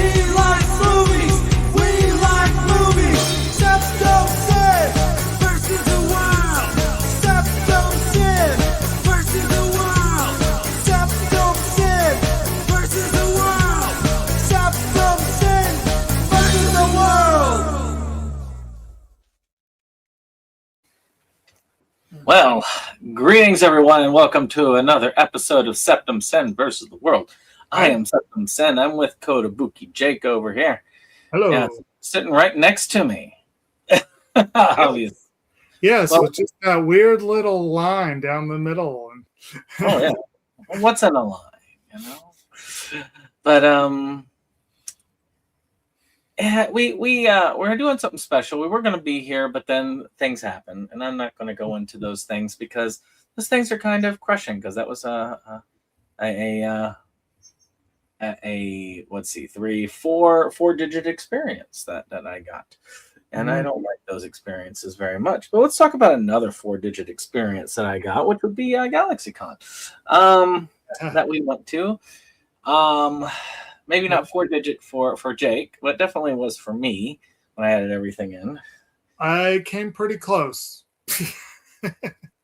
He likes movies. We like movies. SeptumSin versus the world. SeptumSin versus the world. SeptumSin versus the world. SeptumSin versus the world. Well, greetings everyone, and welcome to another episode of SeptumSin versus the world. I am SeptumSin. I'm with Kodabuki Jake over here. Hello. Yeah, sitting right next to me. Obviously. Yes, Well- with just that weird little line down the middle. Oh yeah. What's in a line, you know? But yeah, we're doing something special. We were going to be here, but then things happen, and I'm not going to go into those things because those things are kind of crushing. Because that was four-digit experience that I got, and I don't like those experiences very much. But let's talk about another four-digit experience that I got, which would be GalaxyCon, that we went to. Maybe not four-digit for Jake, but definitely was for me when I added everything in. I came pretty close.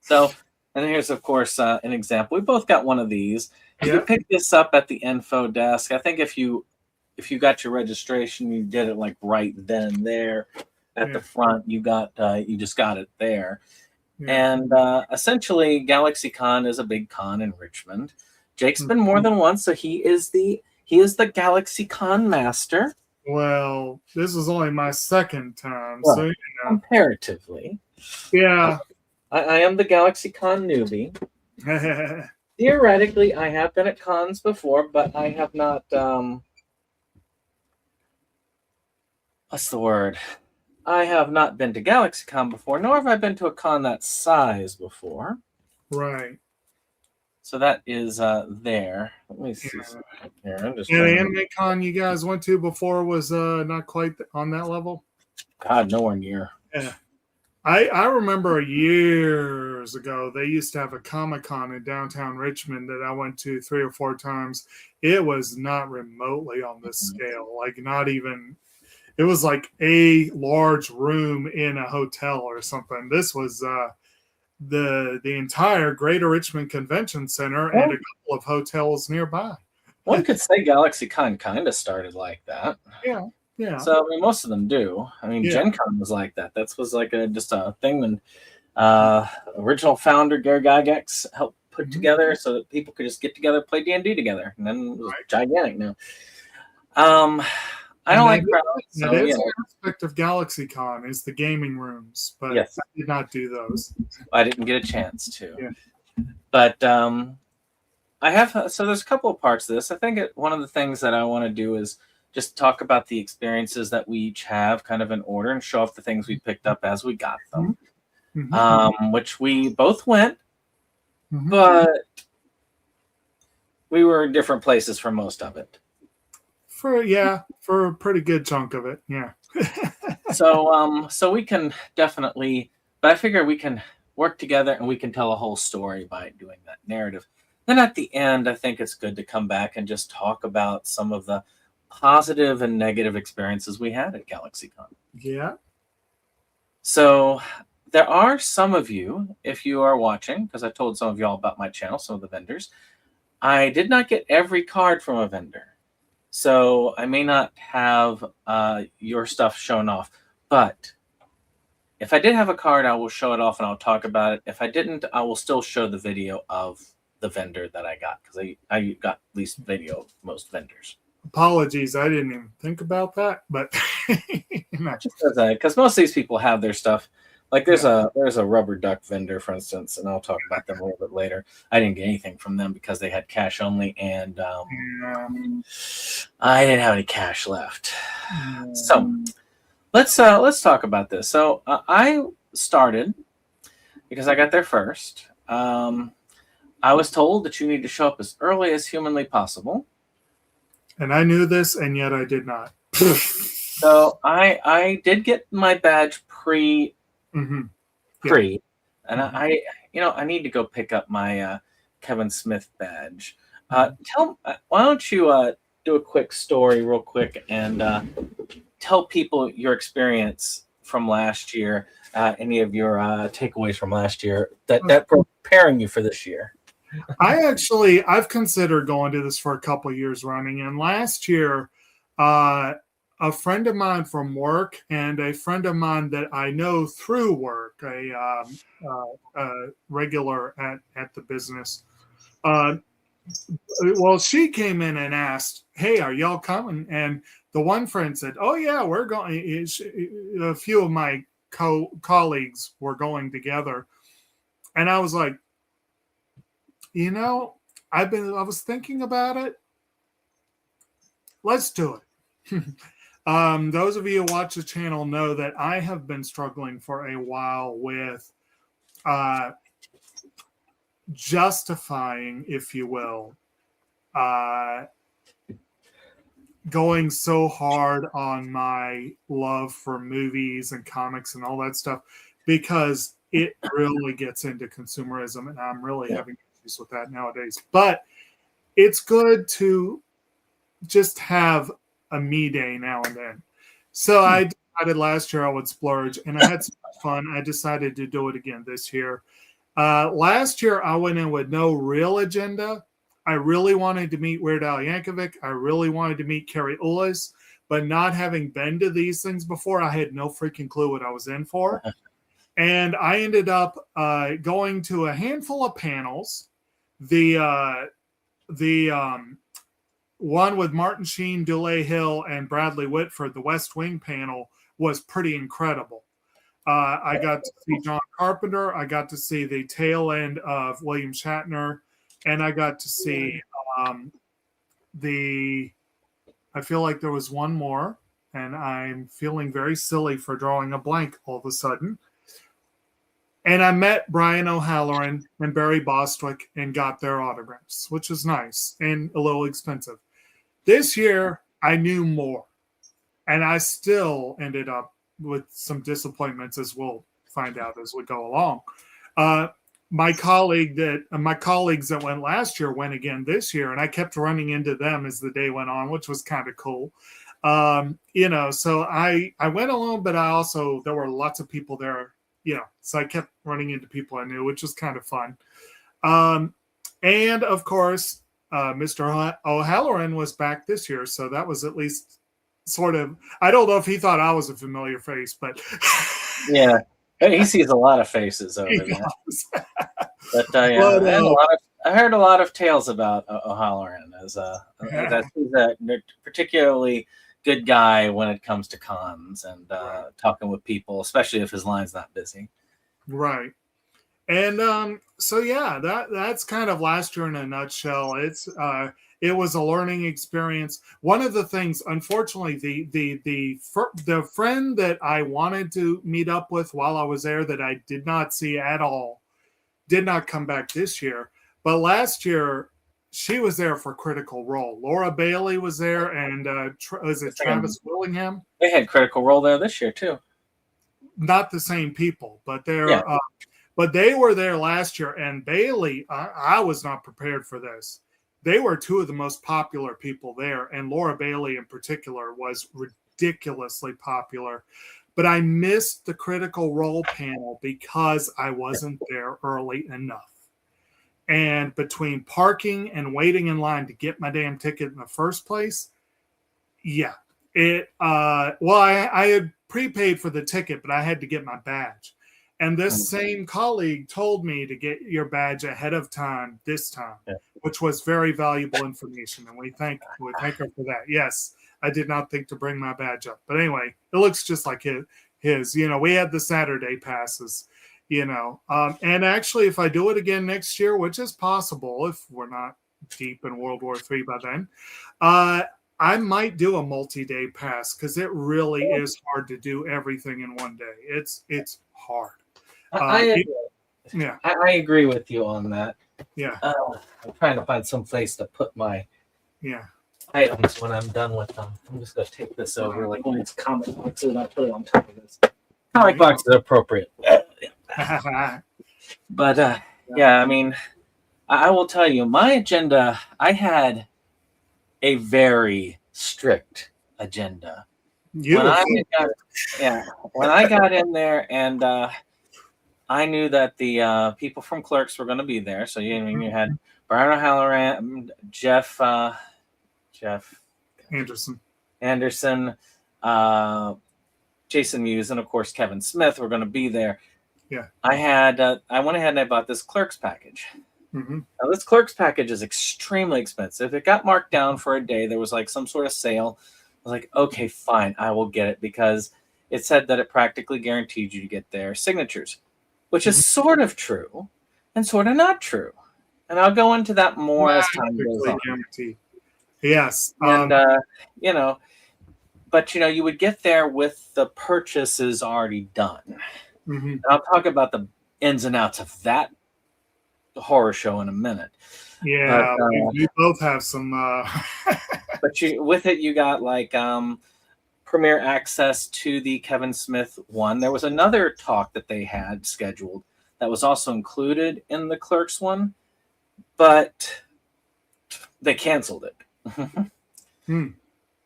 So, and here's of course an example. We both got one of these. You Yeah. can pick this up at the info desk. I think if you got your registration, you did it like right then and there at the front. You just got it there. Yeah. And essentially, GalaxyCon is a big con in Richmond. Jake's been more than once, so he is the GalaxyCon master. Well, this is only my second time, Well, so you know. Comparatively, Yeah. I am the GalaxyCon newbie. Theoretically, I have been at cons before, but I have not. What's the word? I have not been to GalaxyCon before, nor have I been to a con that size before. Right. So that is there. Let me see something here. I'm just Yeah, the trying to- anime con you guys went to before was not quite on that level. God, nowhere near. Yeah. I remember years ago they used to have a Comic-Con in downtown Richmond that I went to 3 or 4 times. It was not remotely on this scale. Like not even, it was like a large room in a hotel or something. This was the entire Greater Richmond Convention Center and a couple of hotels nearby. One could say GalaxyCon kind of started like that. Yeah. So I mean, most of them do. I mean, Yeah. Gen Con was like that. That was like just a thing when original founder Gary Gygax helped put together so that people could just get together, play D&D together, and then it was gigantic now. I don't like crowds. So, That is yeah. an aspect of GalaxyCon is the gaming rooms, but Yes. I did not do those. I didn't get a chance to. Yeah. But I have, so there's a couple of parts of this. I think one of the things that I want to do is just talk about the experiences that we each have kind of in order and show off the things we picked up as we got them, which we both went, but we were in different places for most of it. For a pretty good chunk of it. Yeah. So we can definitely, but I figure we can work together and we can tell a whole story by doing that narrative. Then at the end, I think it's good to come back and just talk about some of the positive and negative experiences we had at GalaxyCon. Yeah. So there are some of you, if you are watching, because I told some of y'all about my channel, some of the vendors, I did not get every card from a vendor. So I may not have your stuff shown off, but if I did have a card, I will show it off and I'll talk about it. If I didn't, I will still show the video of the vendor that I got, because I got at least video of most vendors. Apologies, I didn't even think about that, but because most of these people have their stuff. Like there's a rubber duck vendor, for instance, and I'll talk about them a little bit later. I didn't get anything from them because they had cash only, and I didn't have any cash left. So let's talk about this. So I started because I got there first. I was told that you need to show up as early as humanly possible. And I knew this, and yet I did not. So I did get my badge pre, and I need to go pick up my Kevin Smith badge. Why don't you do a quick story real quick and tell people your experience from last year, any of your takeaways from last year that preparing you for this year. I've considered going to this for a couple of years running. And last year, a friend of mine from work and a friend of mine that I know through work, a regular at the business, well, she came in and asked, "Hey, are y'all coming?" And the one friend said, "Oh yeah, we're going." A few of my colleagues were going together, and I was like, I was thinking about it. Let's do it. Those of you who watch the channel know that I have been struggling for a while with justifying, if you will, going so hard on my love for movies and comics and all that stuff, because it really gets into consumerism, and I'm really having issues with that nowadays. But it's good to just have a me day now and then. So I decided last year I would splurge, and I had so much fun. I decided to do it again this year. Last year I went in with no real agenda. I really wanted to meet Weird Al Yankovic. I really wanted to meet Carrie Ullis, but not having been to these things before, I had no freaking clue what I was in for. And I ended up going to a handful of panels. The one with Martin Sheen, Dule Hill, and Bradley Whitford, the West Wing panel, was pretty incredible. I got to see John Carpenter. I got to see the tail end of William Shatner. And I got to see I feel like there was one more, and I'm feeling very silly for drawing a blank all of a sudden. And I met Brian O'Halloran and Barry Bostwick and got their autographs, which was nice and a little expensive. This year, I knew more, and I still ended up with some disappointments, as we'll find out as we go along. My colleagues that went last year went again this year, and I kept running into them as the day went on, which was kind of cool. So I went alone, but there were lots of people there, so I kept running into people I knew, which was kind of fun. And of course, Mr. O'Halloran was back this year, so that was at least sort of, I don't know if he thought I was a familiar face, but yeah, he sees a lot of faces over there. But I heard a lot of tales about O'Halloran that he's a particularly good guy when it comes to cons and talking with people, especially if his line's not busy. Right. And so yeah, that's kind of last year in a nutshell. It was a learning experience. One of the things, unfortunately, the friend that I wanted to meet up with while I was there that I did not see at all did not come back this year. But last year, she was there for Critical Role. Laura Bailey was there, and was it Travis Willingham? They had Critical Role there this year too. Not the same people, but but they were there last year. And Bailey, I was not prepared for this. They were two of the most popular people there, and Laura Bailey in particular was ridiculously popular. But I missed the Critical Role panel because I wasn't there early enough. And between parking and waiting in line to get my damn ticket in the first place, I had prepaid for the ticket, but I had to get my badge. And this same colleague told me to get your badge ahead of time this time, which was very valuable information. And we thank her for that. Yes, I did not think to bring my badge up. But anyway, it looks just like his. We had the Saturday passes, And actually, if I do it again next year, which is possible if we're not deep in World War III by then, I might do a multi-day pass because it really is hard to do everything in one day. It's hard. I agree with you on that. Yeah. I'm trying to find some place to put my items when I'm done with them. I'm just going to take this over like when it's comic boxes and I put it on top of this. Comic box is appropriate. But I mean, I will tell you, my agenda, I had a very strict agenda. You When would I think. when I got in there and I knew that the people from Clerks were going to be there. So you had Brian O'Halloran, Jeff Anderson. Anderson, Jason Mewes, and of course Kevin Smith were going to be there. Yeah. I went ahead and I bought this Clerks package. Mm-hmm. Now this Clerks package is extremely expensive. It got marked down for a day. There was like some sort of sale. I was like, okay, fine, I will get it because it said that it practically guaranteed you to get their signatures, which is sort of true and sort of not true. And I'll go into that more as time goes on. Guaranteed. Yes. And but you would get there with the purchases already done. Mm-hmm. And I'll talk about the ins and outs of that horror show in a minute. Yeah, we both have some. But with it, you got like premiere access to the Kevin Smith one. There was another talk that they had scheduled that was also included in the Clerks one, but they canceled it.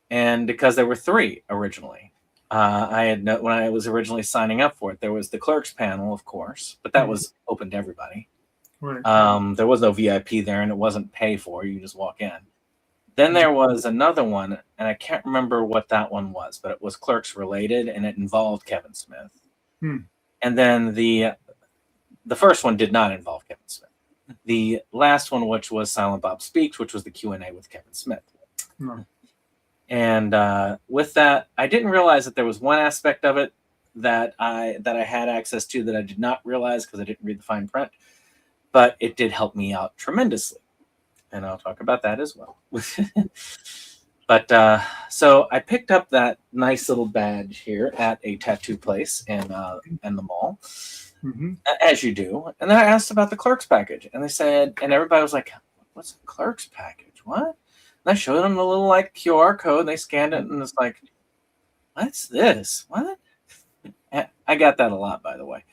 And because there were 3 originally. I had when I was originally signing up for it, there was the Clerks panel, of course, but that was open to everybody. Right. There was no VIP there, and it wasn't pay for. You just walk in. Then there was another one, and I can't remember what that one was, but it was Clerks related, and it involved Kevin Smith. And then the first one did not involve Kevin Smith. The last one, which was Silent Bob Speaks, which was the Q&A with Kevin Smith. And with that, I didn't realize that there was one aspect of it that I had access to that I did not realize because I didn't read the fine print, but it did help me out tremendously. And I'll talk about that as well. But so I picked up that nice little badge here at a tattoo place in the mall, as you do. And then I asked about the Clerks package, and they said, and everybody was like, "What's a Clerks package? What?" And I showed them the little like QR code. And they scanned it, and it's like, "What's this? What?" I got that a lot, by the way.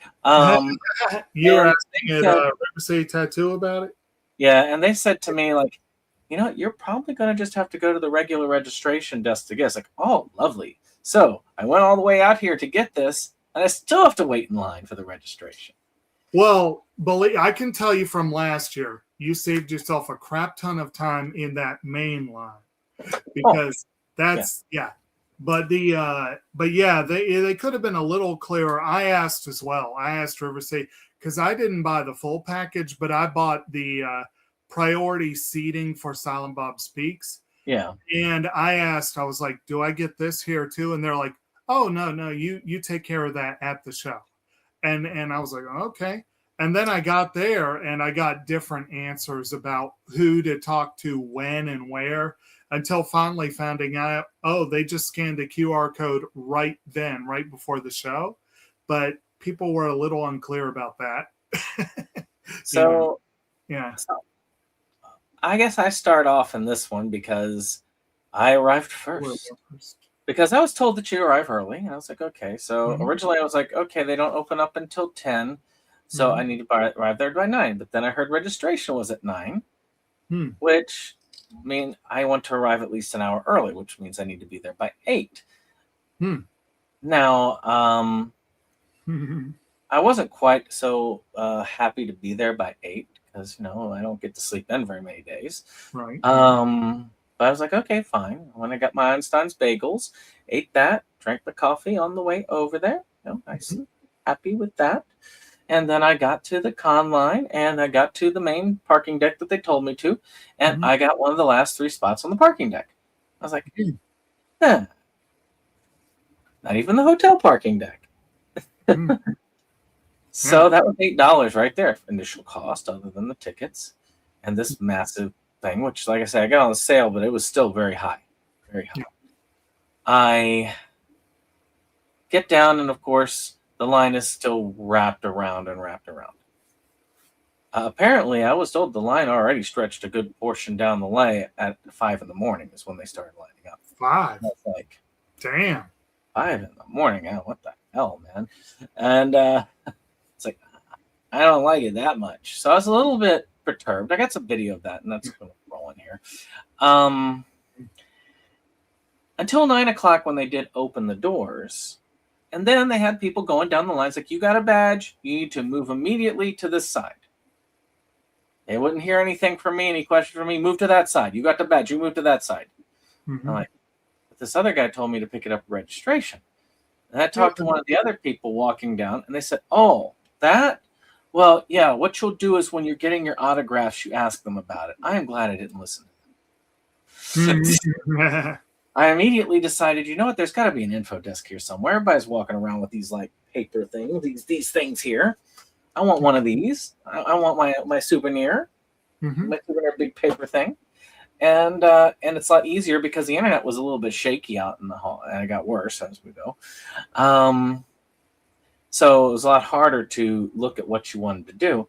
You were asking at River City Tattoo about it? Yeah, and they said to me, like, you're probably going to just have to go to the regular registration desk to get. It's like, oh, lovely. So I went all the way out here to get this, and I still have to wait in line for the registration. Well, I can tell you from last year, you saved yourself a crap ton of time in that main line because yeah. But they could have been a little clearer. I asked as well. I asked River City because I didn't buy the full package, but I bought the priority seating for Silent Bob Speaks. Yeah. And I asked, I was like, do I get this here too? And they're like, oh, no, you take care of that at the show. And I was like, okay. And then I got there and I got different answers about who to talk to when and where until finally finding out, oh, they just scanned the QR code right then, right before the show. But people were a little unclear about that. So, yeah. So I guess I start off in this one because I arrived first. Because I was told that you arrive early. And I was like, okay. So originally I was like, okay, they don't open up until 10. So I need to arrive there by 9. But then I heard registration was at 9, which means I want to arrive at least an hour early, which means I need to be there by 8. Now, I wasn't quite so happy to be there by 8 because, I don't get to sleep in very many days. Right. But I was like, okay, fine. When I got my Einstein's bagels, ate that, drank the coffee on the way over there. Nice and happy with that. And then I got to the con line, and I got to the main parking deck that they told me to, and I got one of the last 3 spots on the parking deck. I was like, not even the hotel parking deck. So that was $8 right there, initial cost, other than the tickets, and this massive thing, which, like I said, I got on the sale, but it was still very high, very high. I get down, and of course, the line is still wrapped around and wrapped around. Apparently, I was told the line already stretched a good portion down the lane at 5 in the morning is when they started lining up. 5? That's like, damn. 5 in the morning? What the hell, man? And it's like, I don't like it that much. So I was a little bit perturbed. I got some video of that, and that's going to roll in here. until 9 o'clock when they did open the doors. And then they had people going down the lines like, you got a badge, you need to move immediately to this side. They wouldn't hear anything from me, any questions from me, move to that side. You got the badge, you move to that side. I'm like, but this other guy told me to pick it up at registration. And I talked to one of the other people walking down, and they said, oh, that? Well, yeah, what you'll do is when you're getting your autographs, you ask them about it. I am glad I didn't listen to them. I immediately decided, you know what, there's got to be an info desk here somewhere. Everybody's walking around with these like paper things, these things here. I want one of these. I want my souvenir, my souvenir big paper thing. And it's a lot easier because the internet was a little bit shaky out in the hall, and it got worse as we go. So it was a lot harder to look at what you wanted to do.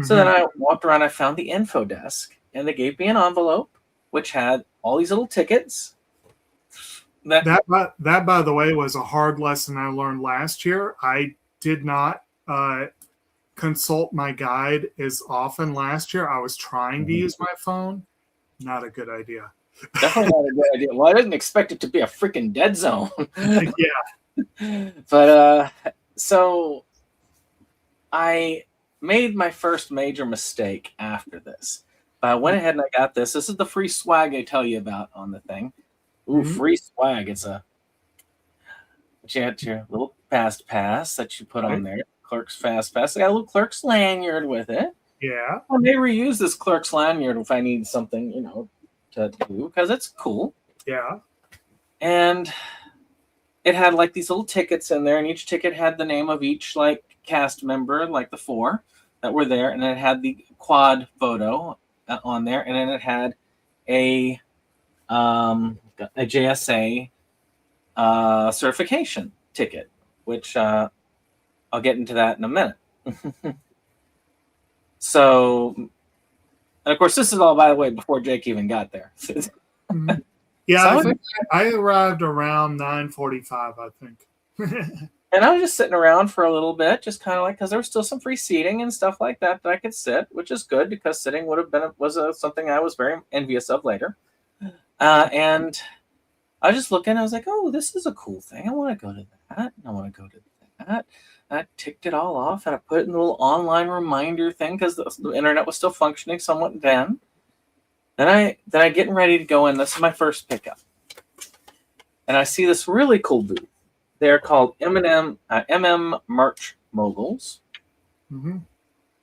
So then I walked around, I found the info desk, and they gave me an envelope which had all these little tickets. That, by the way, was a hard lesson I learned last year. I did not consult my guide as often last year. I was trying to use my phone. Not a good idea. Definitely not a good idea. Well, I didn't expect it to be a freaking dead zone. Yeah. But so I made my first major mistake after this. But I went ahead and I got this. This is the free swag I tell you about on the thing. Ooh, free swag. It's you got your little fast pass that you put on there. Clerk's fast pass. I got a little Clerk's lanyard with it. Yeah. I may reuse this Clerk's lanyard if I need something, to do, because it's cool. Yeah. And it had like these little tickets in there, and each ticket had the name of each like cast member, like the 4 that were there, and it had the quad photo on there, and then it had a JSA certification ticket, which I'll get into that in a minute. So, and of course, this is all, by the way, before Jake even got there. Yeah, So I think I arrived around 9:45, I think. And I was just sitting around for a little bit, just kind of like, because there was still some free seating and stuff like that I could sit, which is good because sitting was something I was very envious of later. And I was just looking, I was like, oh, this is a cool thing. I want to go to that. I want to go to that. I ticked it all off, and I put it in the little online reminder thing because the internet was still functioning somewhat then. Then I getting ready to go in. This is my first pickup, and I see this really cool booth. They're called MM Merch Moguls.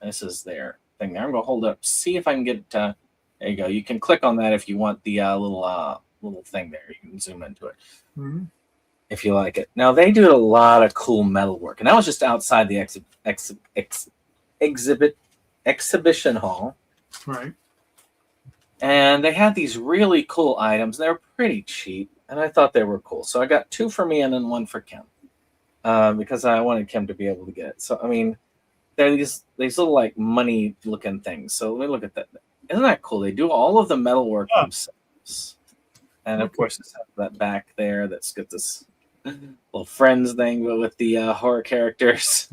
This is their thing there. I'm gonna hold it up, see if I can get. There you go. You can click on that if you want the little thing there. You can zoom into it. If you like it. Now, they do a lot of cool metal work, and that was just outside the exhibition hall. Right. And they had these really cool items. They were pretty cheap, and I thought they were cool. So I got 2 for me and then 1 for Kim, because I wanted Kim to be able to get it. So, I mean, they're these little, like, money-looking things. So let me look at that. Isn't that cool? They do all of the metal work themselves. And, of course, it's that back there that's got this little Friends thing, but with the horror characters.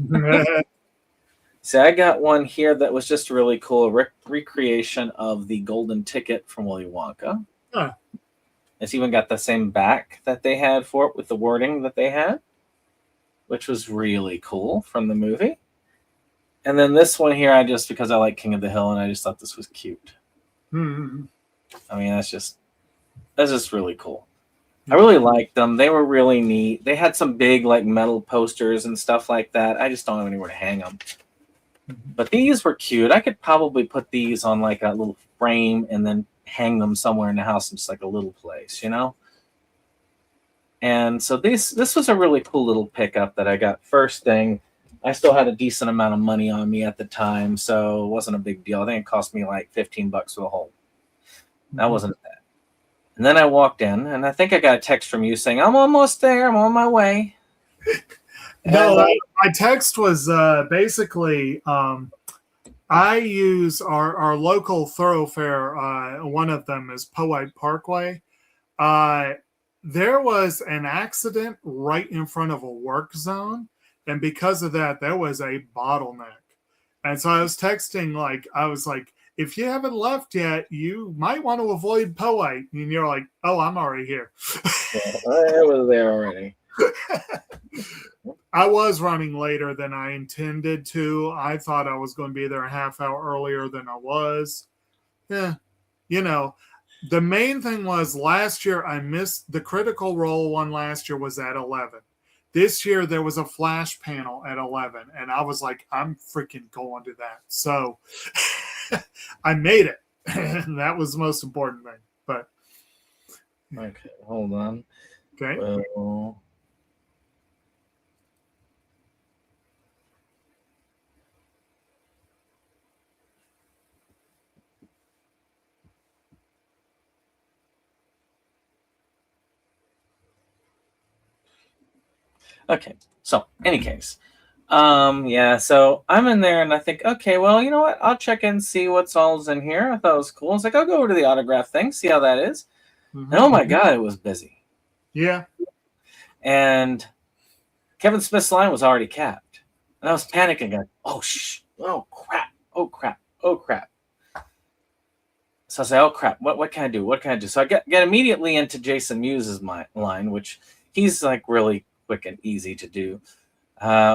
See, I got one here that was just really cool, recreation of the golden ticket from Willy Wonka. It's even got the same back that they had for it with the wording that they had, which was really cool from the movie. And then this one here, because I like King of the Hill, and I just thought this was cute. I mean, that's just really cool. I really liked them. They were really neat. They had some big like metal posters and stuff like that. I just don't have anywhere to hang them. But these were cute. I could probably put these on like a little frame and then hang them somewhere in the house in just like a little place, And so this was a really cool little pickup that I got first thing. I still had a decent amount of money on me at the time, so it wasn't a big deal. I think it cost me like $15 for the whole. That wasn't bad. And then I walked in, and I think I got a text from you saying, I'm almost there. I'm on my way. No, my text was basically I use our local thoroughfare. One of them is Powhite Parkway. There was an accident right in front of a work zone. And because of that, there was a bottleneck. And so I was texting, I was like, if you haven't left yet, you might want to avoid Poite. And you're like, oh, I'm already here. I was there already. I was running later than I intended to. I thought I was going to be there a half hour earlier than I was. Yeah, you know, the main thing was last year I missed the Critical Role one. Last year was at 11. This year there was a flash panel at 11, and I was like, I'm freaking going to that. So I made it. And that was the most important thing. But Okay, hold on. okay. Well, okay, so any case, yeah, so I'm in there and I think, okay, well, you know what? I'll check in, see what's all's in here. I thought it was cool. It's like, I'll go over to the autograph thing, see how that is. Mhm. And oh my God, it was busy. Yeah. And Kevin Smith's line was already capped. And I was panicking. Like, oh, oh, crap. Oh, crap. Oh, crap. So I say, oh, crap. What can I do? What can I do? So I get immediately into Jason Mewes' line, which he's like really quick and easy to do.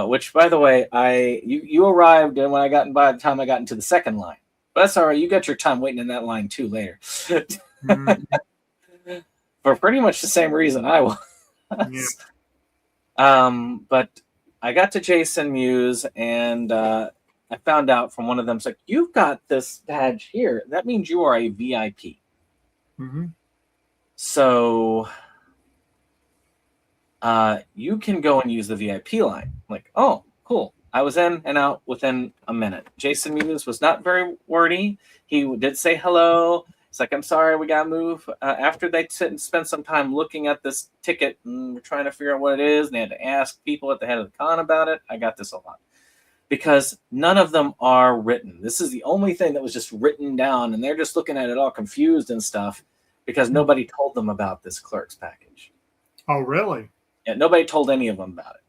Which, by the way, you arrived and by the time I got into the second line. But that's all right. You got your time waiting in that line too later. Mhm. For pretty much the same reason I was. Yeah. But I got to Jason Mewes and I found out from one of them, it's like, you've got this badge here. That means you are a VIP. Mm-hmm. So you can go and use the VIP line. I'm like, oh, cool. I was in and out within a minute. Jason Mewes was not very wordy. He did say hello. It's like, I'm sorry, we got to move. After they sit and spend some time looking at this ticket and we're trying to figure out what it is, and they had to ask people at the head of the con about it, I got this a lot. Because none of them are written. This is the only thing that was just written down, and they're just looking at it all confused and stuff because nobody told them about this clerk's package. Oh, really? Yeah, nobody told any of them about it.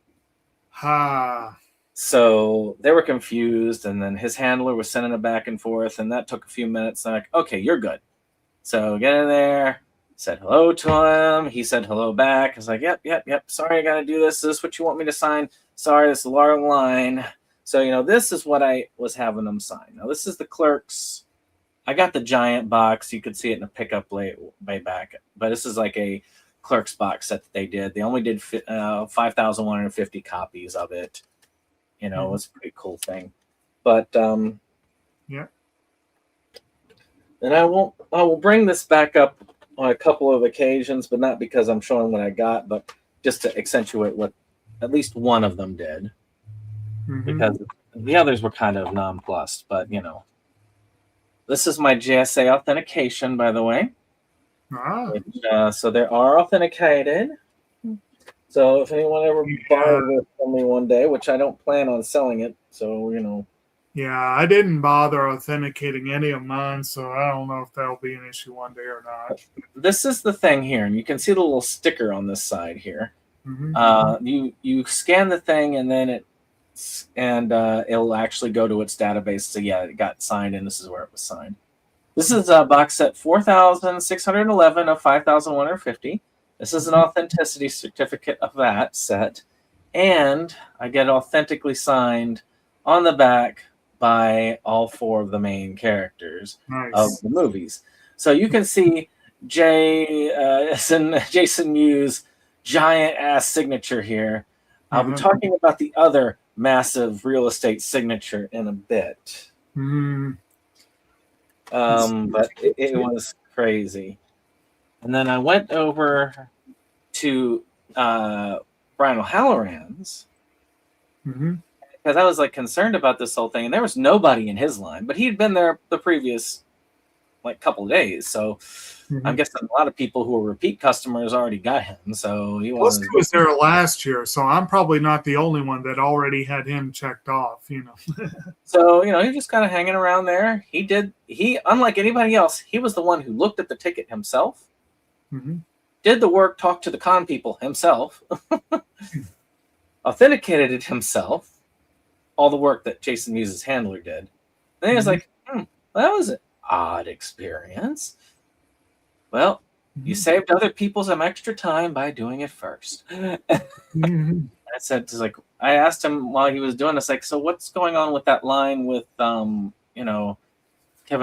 Ha. So they were confused, and then his handler was sending it back and forth, and that took a few minutes. And I'm like, okay, you're good. So get in there, said hello to him. He said hello back. I was like, yep. Sorry, I got to do this. Is this what you want me to sign? Sorry, this is a long line. So, this is what I was having them sign. Now, this is the clerk's. I got the giant box. You could see it in a pickup way back. But this is like a clerk's box set that they did. They only did 5,150 copies of it. It was a pretty cool thing. But, yeah. And I will bring this back up on a couple of occasions, but not because I'm showing what I got, but just to accentuate what at least one of them did. Mm-hmm. Because the others were kind of nonplussed, but this is my JSA authentication, by the way. Ah. Which, so they are authenticated. So if anyone ever buys this from me one day, which I don't plan on selling it, so Yeah, I didn't bother authenticating any of mine, so I don't know if that'll be an issue one day or not. This is the thing here, and you can see the little sticker on this side here. Mm-hmm. You scan the thing, and then it'll actually go to its database. So yeah, it got signed, and this is where it was signed. This is box set 4,611 of 5,150. This is an authenticity certificate of that set, and I get authentically signed on the back by all four of the main characters of the movies. So you can see Jason Mewes' giant ass signature here. I'll be talking about the other massive real estate signature in a bit. But it was crazy. And then I went over to Brian O'Halloran's because I was like concerned about this whole thing, and there was nobody in his line, but he'd been there the previous couple of days, so I'm guessing a lot of people who were repeat customers already got him. So he was there last year, so I'm probably not the only one that already had him checked off. So he was just kind of hanging around there. He unlike anybody else, he was the one who looked at the ticket himself, did the work, talked to the con people himself, authenticated it himself, all the work that Jason Mewes' handler did. And he was like, Well, that was an odd experience. Well, you saved other people some extra time by doing it first. Mhm. I said, just like, I asked him while he was doing this, like, so what's going on with that line with, Kevin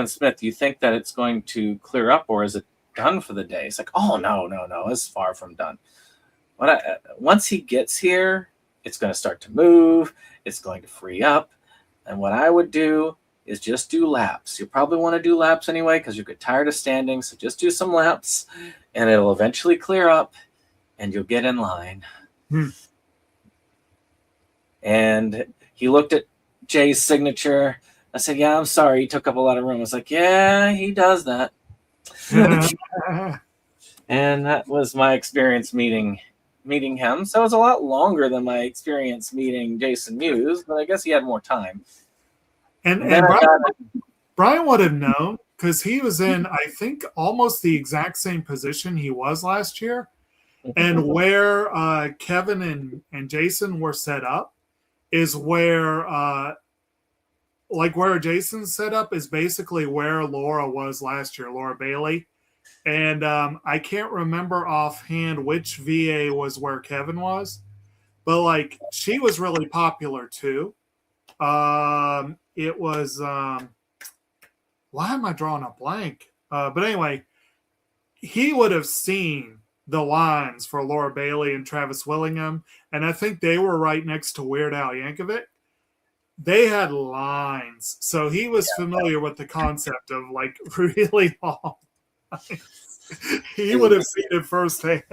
Smith? Do you think that it's going to clear up, or is it done for the day? It's like, oh, no, it's far from done. Once he gets here, it's going to start to move. It's going to free up. And what I would do is just do laps. You probably want to do laps anyway because you get tired of standing. So just do some laps and it'll eventually clear up and you'll get in line. And he looked at Jay's signature. I said, yeah, I'm sorry. He took up a lot of room. I was like, yeah, he does that. And that was my experience meeting him. So it was a lot longer than my experience meeting Jason Mewes, but I guess he had more time. And Brian would have known because he was in, I think, almost the exact same position he was last year. And where Kevin and Jason were set up is where, where Jason's set up is basically where Laura was last year, Laura Bailey. And I can't remember offhand which VA was where Kevin was, but like she was really popular too. It was why am I drawing a blank? But anyway, he would have seen the lines for Laura Bailey and Travis Willingham, and I think they were right next to Weird Al Yankovic. They had lines, so he was familiar with the concept of like really long lines. He would have seen it firsthand.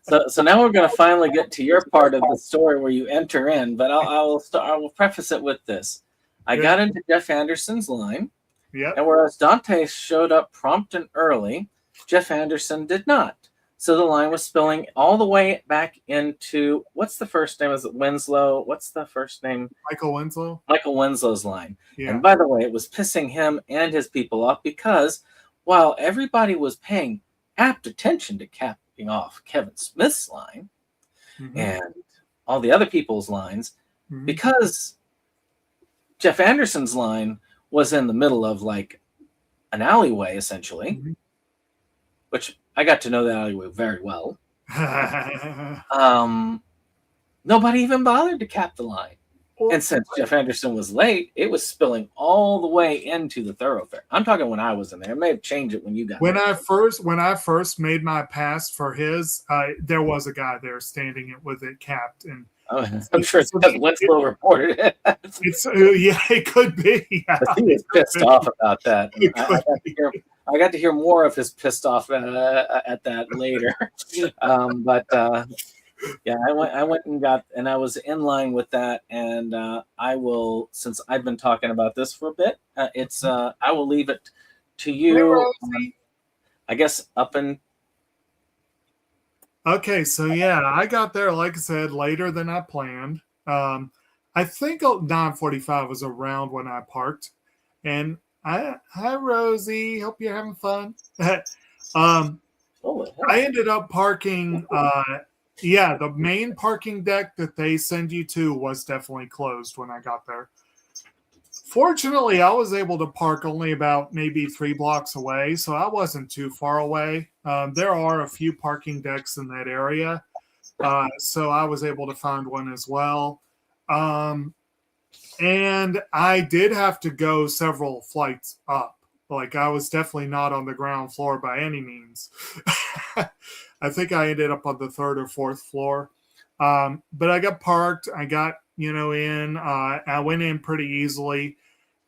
So now we're going to finally get to your part of the story where you enter in, but I will preface it with this. I got into Jeff Anderson's line, and whereas Dante showed up prompt and early, Jeff Anderson did not. So the line was spilling all the way back into, what's the first name? Is it Winslow? What's the first name? Michael Winslow. Michael Winslow's line. Yeah. And by the way, it was pissing him and his people off because while everybody was paying apt attention to capping off Kevin Smith's line and all the other people's lines, because Jeff Anderson's line was in the middle of like an alleyway, essentially, which I got to know that alleyway very well. Nobody even bothered to cap the line. And since Jeff Anderson was late, it was spilling all the way into the thoroughfare. I'm talking when I was in there. It may have changed it when you got there. When I first made my pass for his, there was a guy there standing it with it capped, and I'm sure it's because Winslow reported it. It could be. Yeah. He was pissed off about that. I got to hear more of his pissed off at that later. Yeah, I went and I was in line with that, and I will, since I've been talking about this for a bit, I will leave it to you. I guess up and. Okay, so yeah, I got there, like I said, later than I planned. I think 9:45 was around when I parked, and hi Rosie, hope you're having fun. I ended up parking. The main parking deck that they send you to was definitely closed when I got there. Fortunately, I was able to park only about maybe 3 blocks away, so I wasn't too far away. There are a few parking decks in that area, so I was able to find one as well. And I did have to go several flights up. Like, I was definitely not on the ground floor by any means. I think I ended up on the 3rd or 4th floor. But I got parked. I got, in. I went in pretty easily.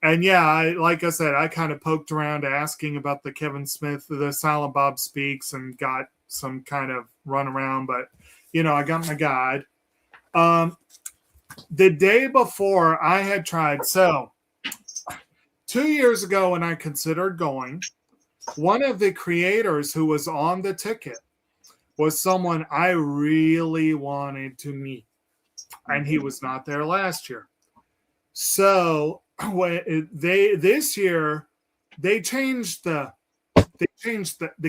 And yeah, like I said, I kind of poked around asking about the Kevin Smith, the Silent Bob Speaks, and got some kind of run around. But, I got my guide. The day before I had tried, so 2 years ago when I considered going, one of the creators who was on the ticket was someone I really wanted to meet, and he was not there last year. So this year they changed the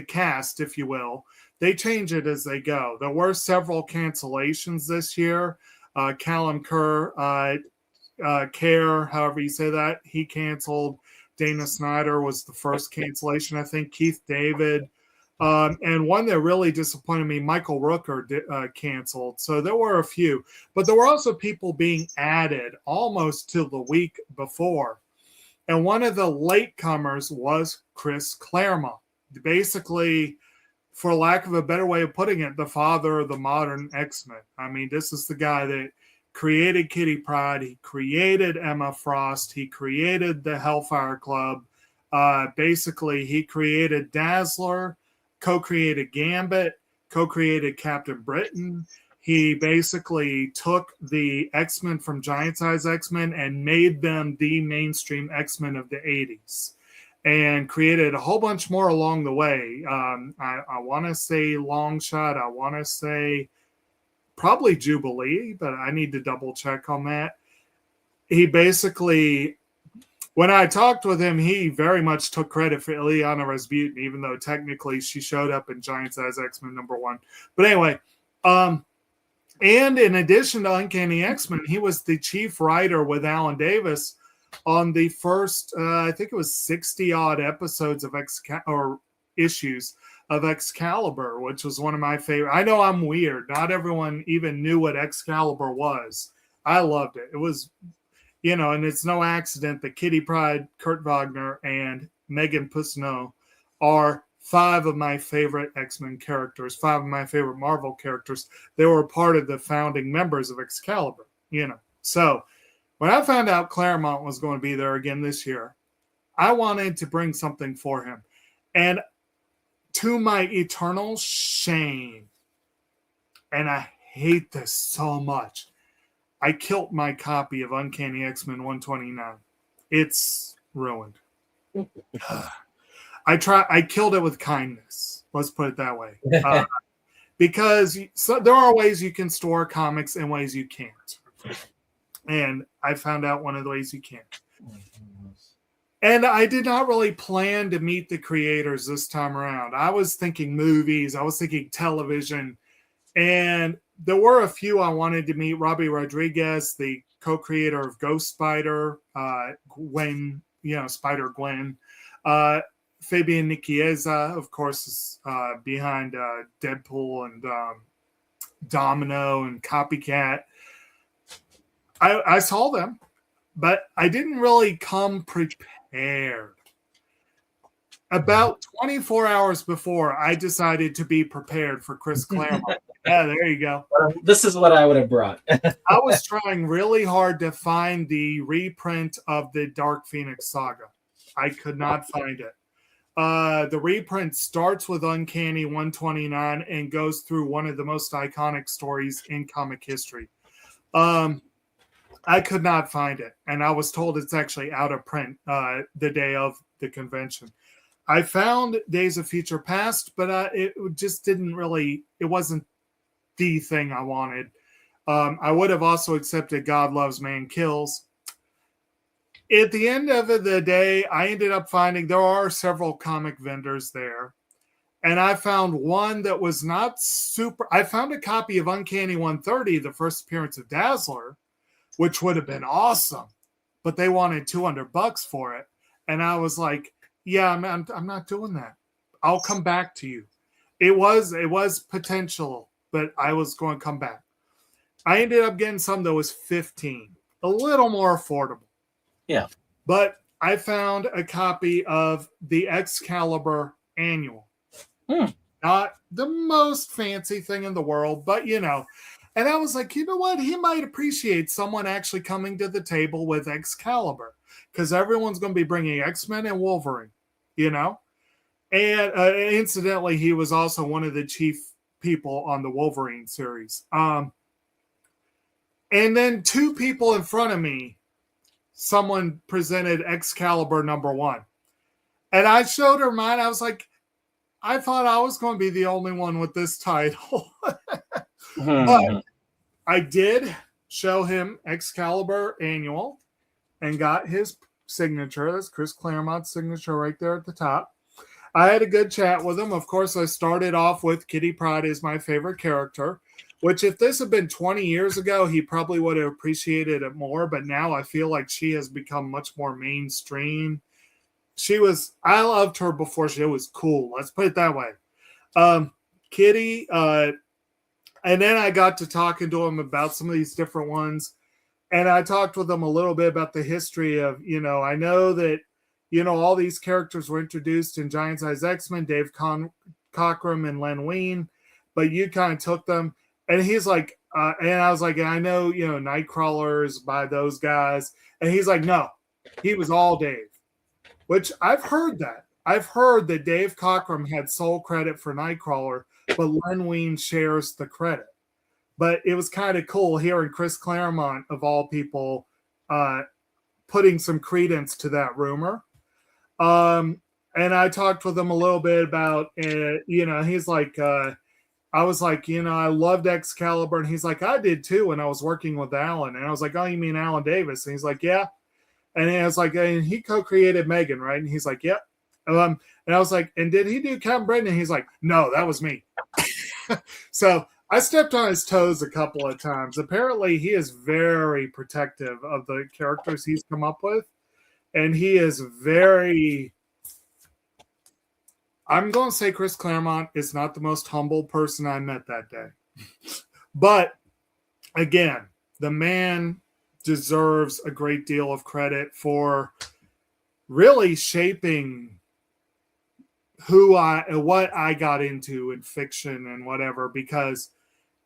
cast, if you will. They change it as they go. There were several cancellations this year. Callum Kerr, Care, however you say that, he canceled. Dana Snyder was the first cancellation, I think. Keith David. And one that really disappointed me, Michael Rooker canceled. So there were a few. But there were also people being added almost to the week before. And one of the latecomers was Chris Claremont. Basically, for lack of a better way of putting it, the father of the modern X-Men. I mean, this is the guy that created Kitty Pryde. He created Emma Frost. He created the Hellfire Club. Basically, he created Dazzler, co-created Gambit, co-created Captain Britain. He basically took the X-Men from Giant Size X-Men and made them the mainstream X-Men of the 80s and created a whole bunch more along the way. I want to say Longshot. I want to say probably Jubilee, but I need to double check on that. He basically, when I talked with him, he very much took credit for Ileana Rasputin, even though technically she showed up in Giant Size X-Men #1. But anyway, and in addition to Uncanny X-Men, he was the chief writer with Alan Davis on the first, I think it was 60-odd episodes of issues of Excalibur, which was one of my favorite. I know I'm weird. Not everyone even knew what Excalibur was. I loved it. It was, and it's no accident that Kitty Pryde, Kurt Wagner, and Megan Pusno are 5 of my favorite X-Men characters, 5 of my favorite Marvel characters. They were part of the founding members of Excalibur, So when I found out Claremont was going to be there again this year, I wanted to bring something for him. And to my eternal shame, and I hate this so much, I killed my copy of Uncanny X-Men 129. It's ruined. I killed it with kindness. Let's put it that way. Because there are ways you can store comics and ways you can't. And I found out one of the ways you can't. And I did not really plan to meet the creators this time around. I was thinking movies. I was thinking television. And there were a few I wanted to meet. Robbie Rodriguez, the co-creator of Ghost Spider, Gwen, Spider-Gwen. Fabian Nicieza, of course, is behind Deadpool and Domino and Copycat. I saw them, but I didn't really come prepared. About 24 hours before, I decided to be prepared for Chris Claremont. Yeah, there you go. This is what I would have brought. I was trying really hard to find the reprint of the Dark Phoenix saga. I could not find it. The reprint starts with Uncanny 129 and goes through one of the most iconic stories in comic history. I could not find it, and I was told it's actually out of print the day of the convention. I found Days of Future Past, but it just didn't really, it wasn't the thing I wanted. I would have also accepted God Loves, Man Kills. At the end of the day, I ended up finding there are several comic vendors there. And I found one that was not super. I found a copy of Uncanny 130, the first appearance of Dazzler, which would have been awesome. But they wanted $200 for it. And I was like, yeah, I'm not doing that. I'll come back to you. It was potential, but I was going to come back. I ended up getting some that was $15, a little more affordable. Yeah. But I found a copy of the Excalibur Annual. Not the most fancy thing in the world, but And I was like, you know what? He might appreciate someone actually coming to the table with Excalibur, because everyone's going to be bringing X-Men and Wolverine, And incidentally, he was also one of the chief people on the Wolverine series. And then 2 people in front of me, someone presented Excalibur #1. And I showed her mine. I was like, I thought I was going to be the only one with this title. But I did show him Excalibur Annual and got his signature. That's Chris Claremont's signature right there at the top. I had a good chat with him. Of course, I started off with Kitty Pryde is my favorite character, which if this had been 20 years ago, he probably would have appreciated it more. But now I feel like she has become much more mainstream. I loved her before she was cool. Let's put it that way. Kitty, and then I got to talking to him about some of these different ones. And I talked with him a little bit about the history of, I know that, all these characters were introduced in Giant Size X-Men, Dave Cockrum and Len Wein, but you kind of took them. And he's like, and I was like, I know, Nightcrawlers by those guys. And he's like, no, he was all Dave, which I've heard that. I've heard that Dave Cockrum had sole credit for Nightcrawler, but Len Wein shares the credit. But it was kind of cool hearing Chris Claremont, of all people, putting some credence to that rumor. And I talked with him a little bit about, he's like, I was like, I loved Excalibur. And he's like, I did too when I was working with Alan. And I was like, oh, you mean Alan Davis? And he's like, yeah. And I was like, and he co-created Megan, right? And he's like, yep. And I was like, and did he do Captain Britain? And he's like, no, that was me. So I stepped on his toes a couple of times. Apparently, he is very protective of the characters he's come up with. And he is I'm going to say Chris Claremont is not the most humble person I met that day. But again, the man deserves a great deal of credit for really shaping what I got into in fiction and whatever, because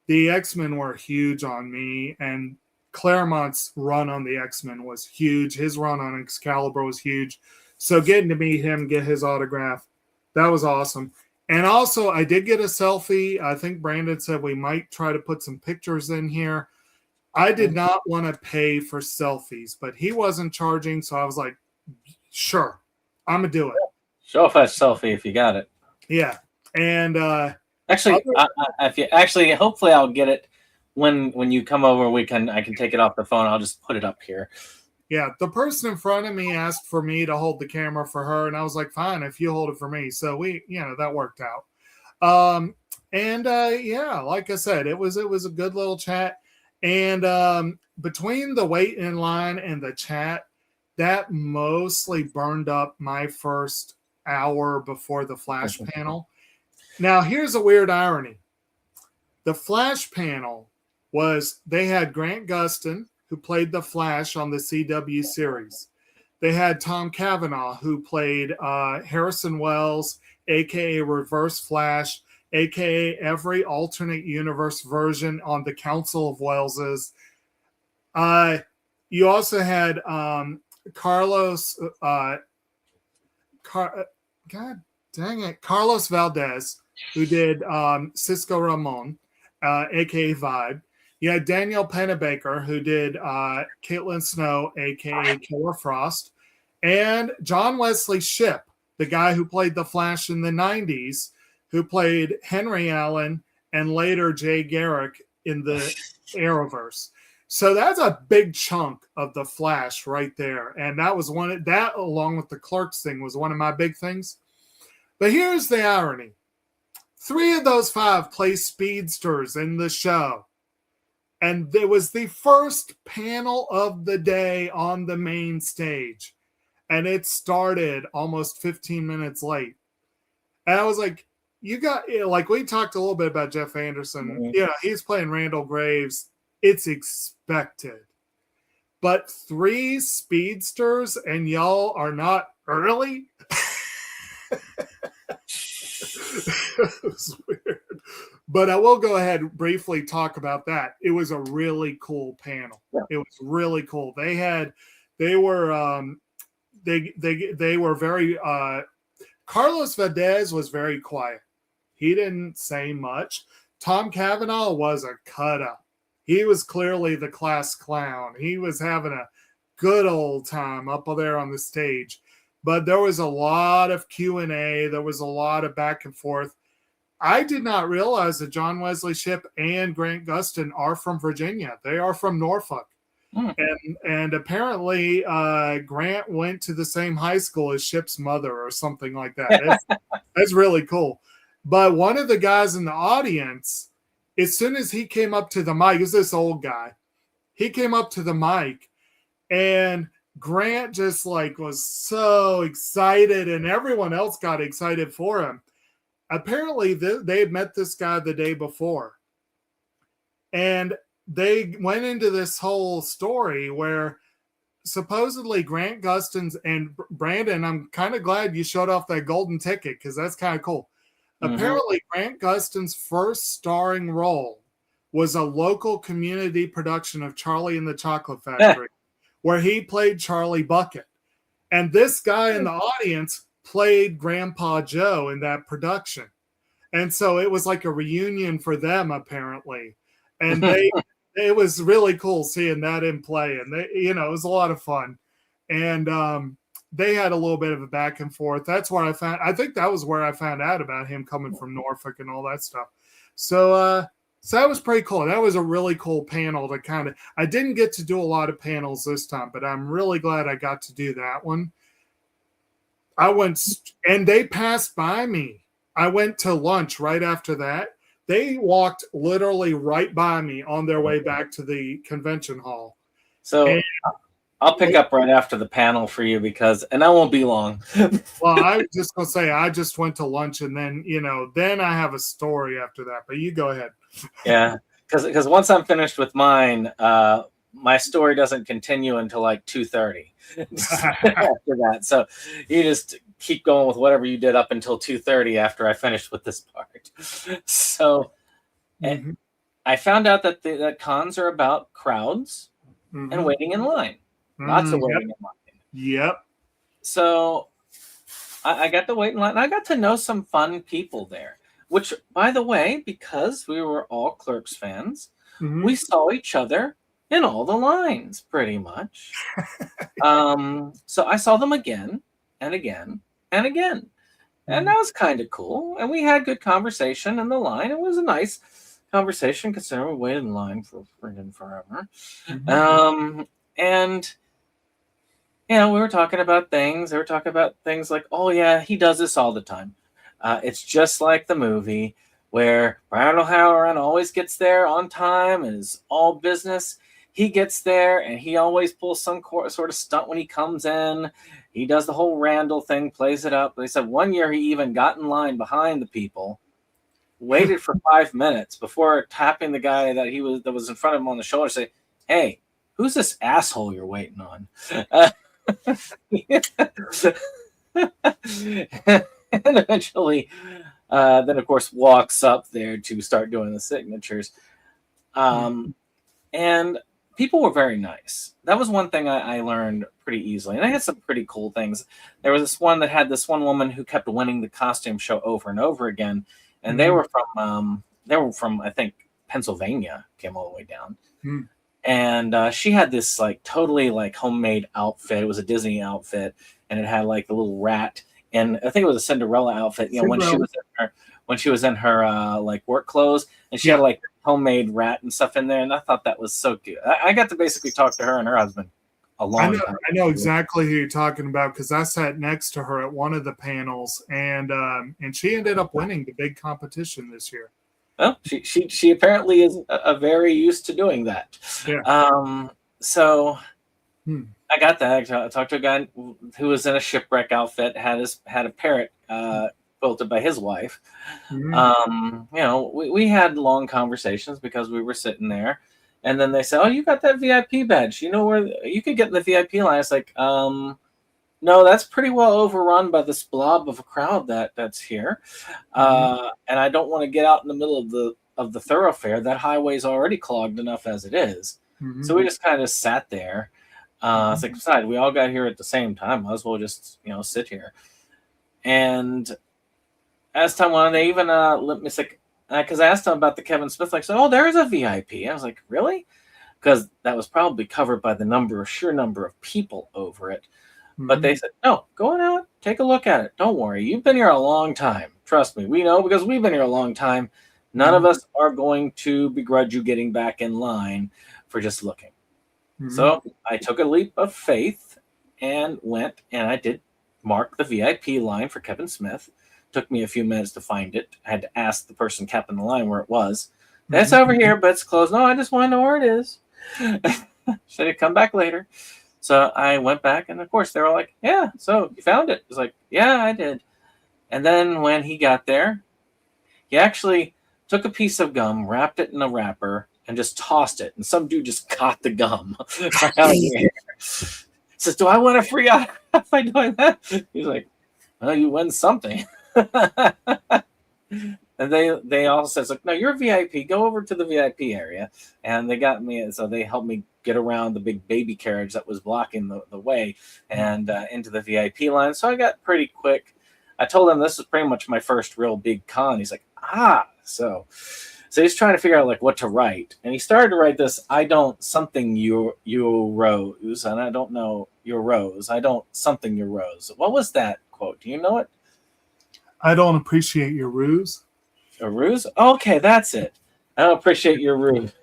the X-Men were huge on me, and Claremont's run on the X-Men was huge. His run on Excalibur was huge. So getting to meet him, get his autograph, that was awesome. And also, I did get a selfie. I think Brandon said we might try to put some pictures in here. I did not want to pay for selfies, but he wasn't charging, so I was like, sure, I'm going to do it. Show off a selfie if you got it. Yeah. And hopefully I'll get it when you come over. I can take it off the phone. I'll just put it up here. Yeah, the person in front of me asked for me to hold the camera for her, and I was like, fine, if you hold it for me. So that worked out. Like I said, it was a good little chat. And between the wait in line and the chat, that mostly burned up my first hour before the Flash panel. Now, here's a weird irony. The Flash panel they had Grant Gustin, who played the Flash on the CW series. They had Tom Cavanaugh, who played Harrison Wells, a.k.a. Reverse Flash, a.k.a. every alternate universe version on the Council of Wellses. You also had Carlos Valdez, who did Cisco Ramon, a.k.a. Vibe. You had Danielle Pennebaker, who did Caitlin Snow, a.k.a. Killer Frost. And John Wesley Shipp, the guy who played the Flash in the 90s, who played Henry Allen and later Jay Garrick in the Arrowverse. So that's a big chunk of the Flash right there. And that was that along with the Clerks thing was one of my big things. But here's the irony. 3 of those 5 play speedsters in the show. And it was the first panel of the day on the main stage. And it started almost 15 minutes late. And I was like, we talked a little bit about Jeff Anderson. Mm-hmm. Yeah, he's playing Randall Graves. It's expected. But 3 speedsters and y'all are not early? It was weird. But I will go ahead and briefly talk about that. It was a really cool panel. Yeah. It was really cool. They were very Carlos Valdez was very quiet. He didn't say much. Tom Cavanaugh was a cut up. He was clearly the class clown. He was having a good old time up there on the stage. But there was a lot of Q&A. There was a lot of back and forth. I did not realize that John Wesley Shipp and Grant Gustin are from Virginia. They are from Norfolk. And apparently Grant went to the same high school as Shipp's mother or something like that. That's really cool. But one of the guys in the audience, as soon as he came up to the mic, is this old guy. He came up to the mic and Grant just like was so excited, and everyone else got excited for him. Apparently, they had met this guy the day before, and they went into this whole story where supposedly Grant Gustin's and Brandon, I'm kind of glad you showed off that golden ticket because that's kind of cool. Apparently, Grant Gustin's first starring role was a local community production of Charlie and the Chocolate Factory, where he played Charlie Bucket. And this guy in the audience played Grandpa Joe in that production. And so it was like a reunion for them, apparently. And it was really cool seeing that in play. And it was a lot of fun. And they had a little bit of a back and forth. That's where I think that was where I found out about him coming from Norfolk and all that stuff. So that was pretty cool. That was a really cool panel to I didn't get to do a lot of panels this time, but I'm really glad I got to do that one. I went, and they passed by me. I went to lunch right after that. They walked literally right by me on their way back to the convention hall. So I'll pick up right after the panel for you and I won't be long. Well, I was just going to say, I just went to lunch and then, then I have a story after that, but you go ahead. Yeah. Because once I'm finished with mine, my story doesn't continue until like 2:30 after that. So you just keep going with whatever you did up until 2:30 after I finished with this part. So I found out that cons are about crowds and waiting in line. Lots of waiting in line. Yep. So I got to wait in line. And I got to know some fun people there, which, by the way, because we were all Clerks fans, we saw each other in all the lines pretty much. So I saw them again and again and again. And that was kind of cool. And we had good conversation in the line. It was a nice conversation considering we waited in line for friggin' forever. And we were talking about things. They were talking about things like, oh yeah, he does this all the time. It's just like the movie where Brian O'Halloran always gets there on time and is all business. He gets there and he always pulls some sort of stunt when he comes in. He does the whole Randall thing, plays it up. They said one year he even got in line behind the people, waited for 5 minutes before tapping the guy that was in front of him on the shoulder, say, "Hey, who's this asshole you're waiting on?" And eventually, then of course walks up there to start doing the signatures. And people were very nice. That was one thing I learned pretty easily. And I had some pretty cool things. There was this one that had this one woman who kept winning the costume show over and over again. And they were from I think Pennsylvania, came all the way down. And she had this like totally like homemade outfit. It was a Disney outfit, and it had like the little rat. And I think it was a Cinderella outfit. When she was in her like work clothes, and she had like homemade rat and stuff in there. And I thought that was so cute. I got to basically talk to her and her husband a long time. I know exactly who you're talking about because I sat next to her at one of the panels, and she ended up winning the big competition this year. Well, she apparently is very used to doing that. Yeah. So I got that. I talked to a guy who was in a shipwreck outfit, had a parrot quilted by his wife. We had long conversations because we were sitting there, and then they said, "Oh, you got that VIP badge? You know where you could get in the VIP line?" It's like, no, that's pretty well overrun by this blob of a crowd that's here, and I don't want to get out in the middle of the thoroughfare. That highway's already clogged enough as it is. So we just kind of sat there. It's like, besides, we all got here at the same time. Might as well just sit here. And as time went on, they even let me say, because I asked them about the Kevin Smith, like, so, oh, there is a VIP. I was like, really? Because that was probably covered by the sheer number of people over it. But they said, no, go on out, take a look at it. Don't worry. You've been here a long time. Trust me. We know because we've been here a long time. None of us are going to begrudge you getting back in line for just looking. So I took a leap of faith and went, and I did mark the VIP line for Kevin Smith. Took me a few minutes to find it. I had to ask the person capping the line where it was. That's over here, but it's closed. No, I just want to know where it is. Should have come back later. So I went back, and of course they were like, "Yeah, so you found it?" I was like, "Yeah, I did." And then when he got there, he actually took a piece of gum, wrapped it in a wrapper, and just tossed it. And some dude just caught the gum right out of the air. Says, "Do I want a free autograph by doing that?" He's like, "Well, you win something." And they all says, like, "No, you're a VIP. Go over to the VIP area." And they got me, so they helped me get around the big baby carriage that was blocking the way and into the VIP line. So I got pretty quick. I told him this was pretty much my first real big con. He's like, so he's trying to figure out like what to write. And he started to write this, "I don't something you rose," and I don't know your rose. I don't something your rose. What was that quote? Do you know it? I don't appreciate your ruse. A ruse? Okay, that's it. I don't appreciate your ruse.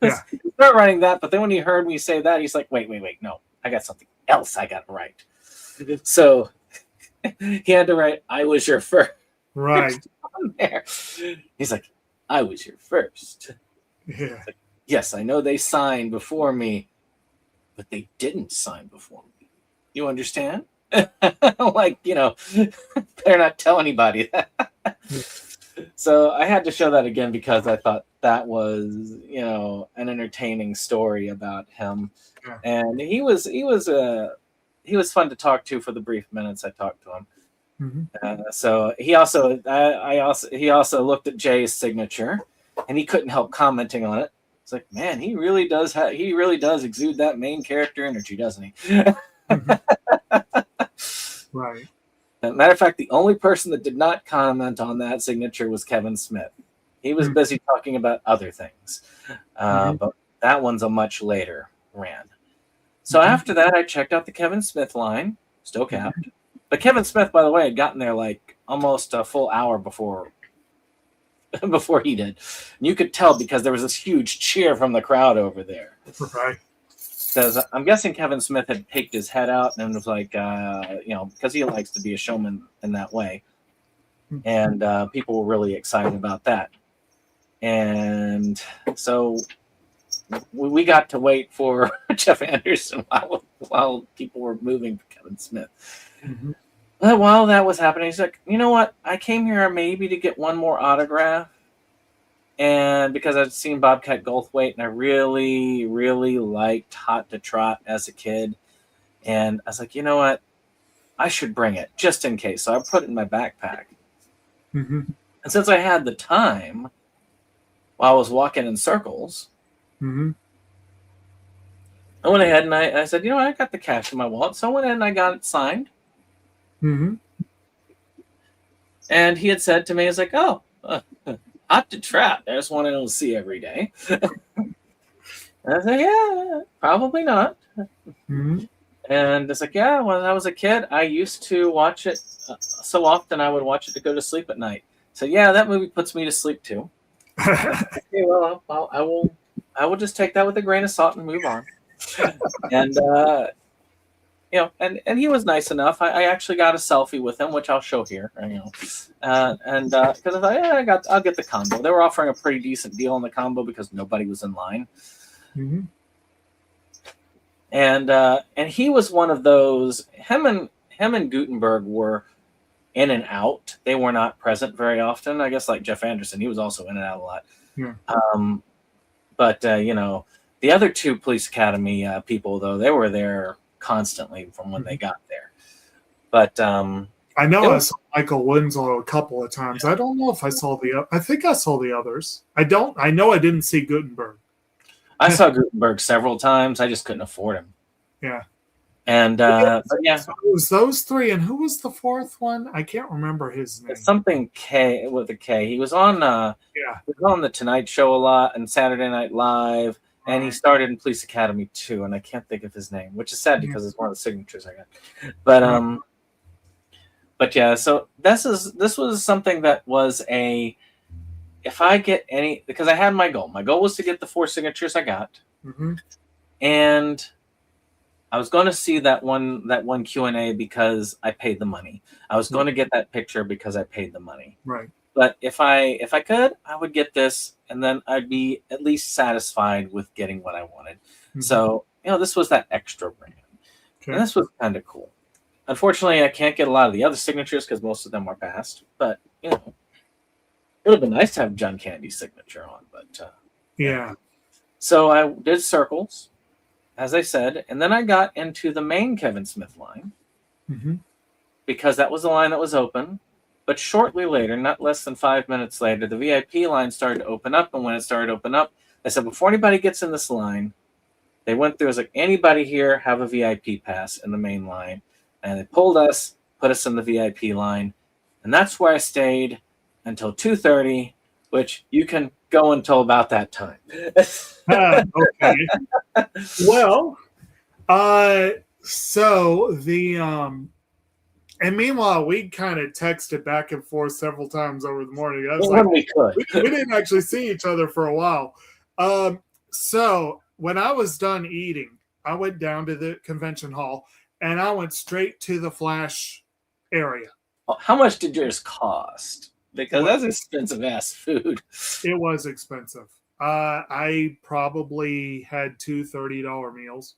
Yeah. He started writing that, but then when he heard me say that, he's like, wait, no, I got something else I got to write. So he had to write, "I was your first." Right. On there. He's like, "I was your first." Yeah. Like, "Yes, I know they signed before me, but they didn't sign before me. You understand?" Like, better not tell anybody that. So I had to show that again because I thought that was, an entertaining story about him. Yeah. And he was fun to talk to for the brief minutes I talked to him. Mm-hmm. So he also looked at Jay's signature, and he couldn't help commenting on it. It's like, man, he really does exude that main character energy, doesn't he? Mm-hmm. Right. As a matter of fact, the only person that did not comment on that signature was Kevin Smith. He was busy talking about other things, but that one's a much later rant. So after that, I checked out the Kevin Smith line, still capped. But Kevin Smith, by the way, had gotten there like almost a full hour before he did. And you could tell because there was this huge cheer from the crowd over there. Right. Because I'm guessing Kevin Smith had peeked his head out and was like, because he likes to be a showman in that way. And people were really excited about that. And so we got to wait for Jeff Anderson while people were moving for Kevin Smith. Mm-hmm. But while that was happening, he's like, "You know what? I came here maybe to get one more autograph. And because I'd seen Bobcat Goldthwait, and I really, really liked Hot to Trot as a kid. And I was like, you know what? I should bring it just in case." So I put it in my backpack. Mm-hmm. And since I had the time while I was walking in circles, Mm-hmm. I went ahead and I said, you know what? I got the cash in my wallet. So I went ahead and I got it signed. Mm-hmm. And he had said to me, he's like, "Oh, Hot to Trot. There's one I don't see every day." And I said, "Yeah, probably not." Mm-hmm. And it's like, "Yeah, when I was a kid, I used to watch it so often I would watch it to go to sleep at night." So yeah, that movie puts me to sleep too. Okay, well, I will just take that with a grain of salt and move on. And and he was nice enough. I actually got a selfie with him, which I'll show here. Because I thought, yeah, I'll get the combo. They were offering a pretty decent deal on the combo because nobody was in line. Mm-hmm. And he was one of those. Him and Gutenberg were in and out. They were not present very often. I guess like Jeff Anderson, he was also in and out a lot. Yeah. But the other two Police Academy people, though, they were there constantly from when they got there. But I know I saw Michael Winslow a couple of times. I don't know if I saw I think I saw the others. I know I didn't see Gutenberg. I saw Gutenberg several times. I just couldn't afford him. Yeah. And So it was those three, and who was the fourth one? I can't remember his name. Something K with a K. He was on he was on the Tonight Show a lot and Saturday Night Live, and he started in Police Academy too, and I can't think of his name, which is sad because it's one of the signatures I got. But yeah, so this was something that was if I get any, because I had my goal. My goal was to get the 4 signatures I got, and I was going to see that one Q&A because I paid the money. I was going to get that picture because I paid the money. Right. But if I could, I would get this, and then I'd be at least satisfied with getting what I wanted. So this was that extra brand. And this was kind of cool. Unfortunately, I can't get a lot of the other signatures because most of them are passed. But, you know, it would have been nice to have John Candy's signature on. But Yeah. So I did circles, as I said. And then I got into the main Kevin Smith line because that was the line that was open. But shortly later, not less than 5 minutes later, the VIP line started to open up. And when it started to open up, I said, before anybody gets in this line, they went through, I was like, anybody here have a VIP pass in the main line? And they pulled us, put us in the VIP line. And that's where I stayed until 2:30, which you can go until about that time. Okay. Well, so the and meanwhile, we kind of texted back and forth several times over the morning. I was When we could. we didn't actually see each other for a while. So when I was done eating, I went down to the convention hall and I went straight to the Flash area. How much did yours cost? Because that's expensive ass food. It was expensive. I probably had two $30 meals.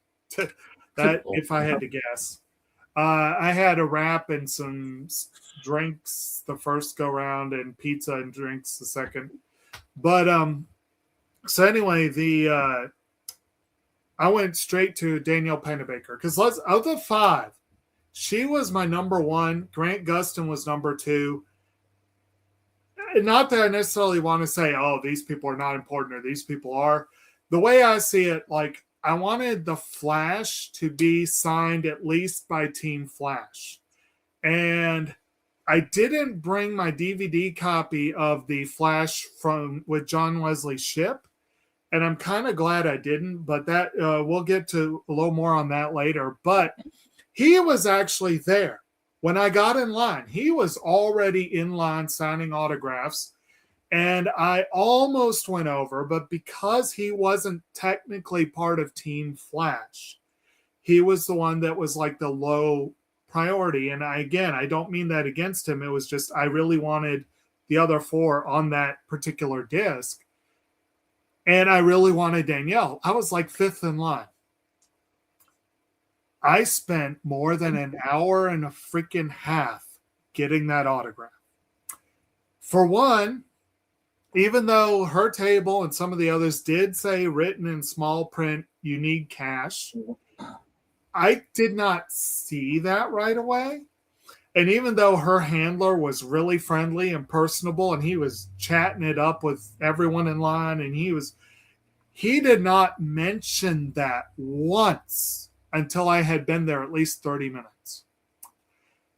That if I had to guess. I had a wrap and some drinks the first go round and pizza and drinks the second. But so anyway, I went straight to Danielle Pennebaker because of the five, she was my number one. Grant Gustin was number two. Not that I necessarily want to say, oh, these people are not important or these people are. The way I see it, like, I wanted the Flash to be signed at least by Team Flash. And I didn't bring my DVD copy of the Flash with John Wesley Shipp. And I'm kind of glad I didn't, but that we'll get to a little more on that later. But he was actually there. When I got in line, he was already in line signing autographs. And I almost went over, but because he wasn't technically part of Team Flash, he was the one that was like the low priority. And I don't mean that against him. It was just I really wanted the other four on that particular disc. And I really wanted Danielle. I was like fifth in line. I spent more than an hour and a freaking half getting that autograph. For one, even though her table and some of the others did say written in small print, you need cash, I did not see that right away. And even though her handler was really friendly and personable and he was chatting it up with everyone in line and he did not mention that once until I had been there at least 30 minutes.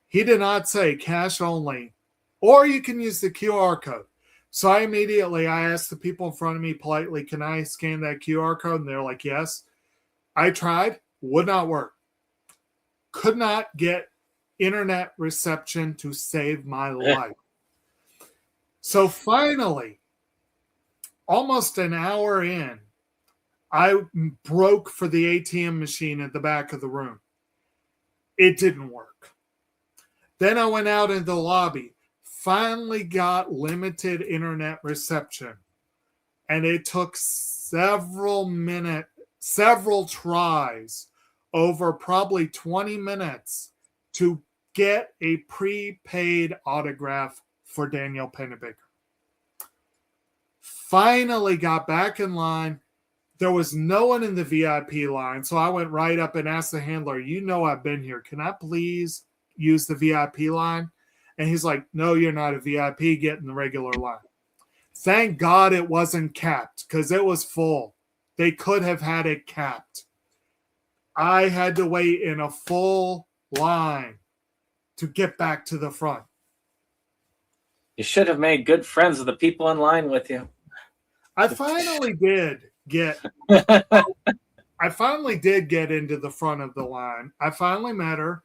He did not say cash only, or you can use the QR code. So I asked the people in front of me politely, can I scan that QR code? And they're like, yes. I tried, would not work. Could not get internet reception to save my life. So finally, almost an hour in, I broke for the ATM machine at the back of the room. It didn't work. Then I went out in the lobby, finally got limited internet reception. And it took several tries over probably 20 minutes to get a prepaid autograph for Danielle Pennebaker. Finally got back in line. There was no one in the VIP line, so I went right up and asked the handler, you know I've been here. Can I please use the VIP line? And he's like, no, you're not a VIP. Get in the regular line. Thank God it wasn't capped because it was full. They could have had it capped. I had to wait in a full line to get back to the front. You should have made good friends with the people in line with you. I finally did get into the front of the line. I finally met her.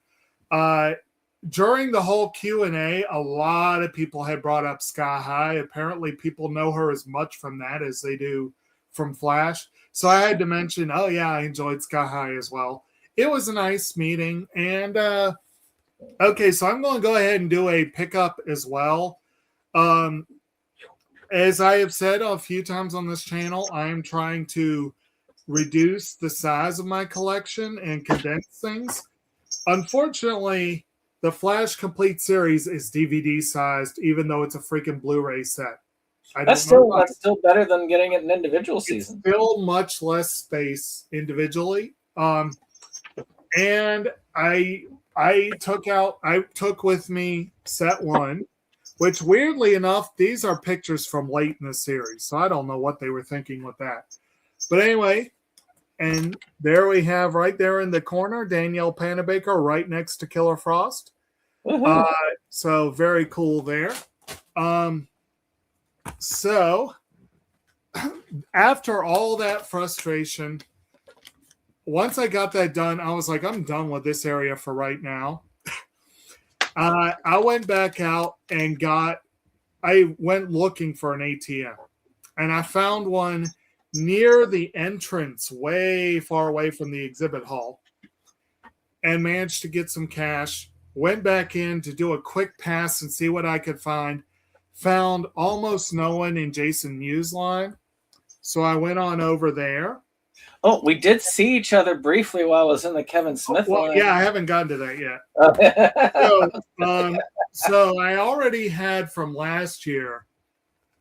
During the whole Q&A, a lot of people had brought up Sky High. Apparently, people know her as much from that as they do from Flash. So I had to mention, oh, yeah, I enjoyed Sky High as well. It was a nice meeting. And, okay, so I'm going to go ahead and do a pickup as well. As I have said a few times on this channel, I am trying to reduce the size of my collection and condense things. Unfortunately, the Flash Complete series is DVD sized, even though it's a freaking Blu-ray set. I don't know why. That's still better than getting it in individual It's season. still much less space individually. And I took with me set one, which weirdly enough, these are pictures from late in the series. So I don't know what they were thinking with that. But anyway, and there we have right there in the corner, Danielle Panabaker right next to Killer Frost. So very cool there. So after all that frustration, once I got that done, I was like, I'm done with this area for right now. I went back out and I went looking for an ATM, and I found one near the entrance, way far away from the exhibit hall, and managed to get some cash. Went back in to do a quick pass and see what I could find. Found almost no one in Jason Mewes' line. So I went on over there. Oh, we did see each other briefly while I was in the Kevin Smith line. Yeah, I haven't gotten to that yet. So I already had from last year,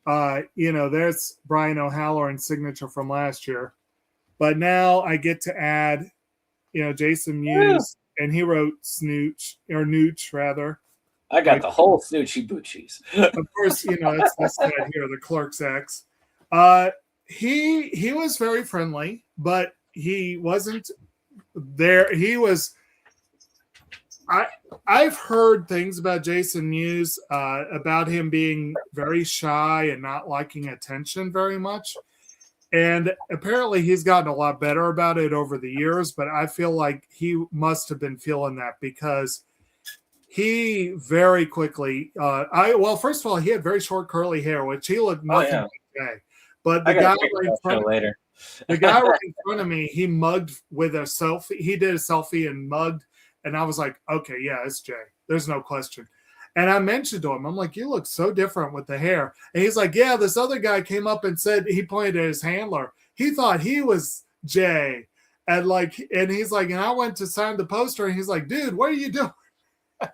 there's Brian O'Halloran's signature from last year. But now I get to add, Jason Mewes, and he wrote Snooch, or Nooch, rather. I got the whole Snoochie Boochies. Of course, it's this guy here, the Clerk's X. He was very friendly, but he wasn't there. I've heard things about Jason Mewes, about him being very shy and not liking attention very much. And apparently he's gotten a lot better about it over the years, but I feel like he must have been feeling that because he very quickly, first of all, he had very short curly hair, which he looked nothing like Jay. But the guy right in front of me, he mugged with a selfie. He did a selfie and mugged. And I was like, okay, yeah, it's Jay. There's no question. And I mentioned to him, I'm like, you look so different with the hair. And he's like, yeah, this other guy came up and said, he pointed at his handler. He thought he was Jay. And he's like, and I went to sign the poster and he's like, dude, what are you doing?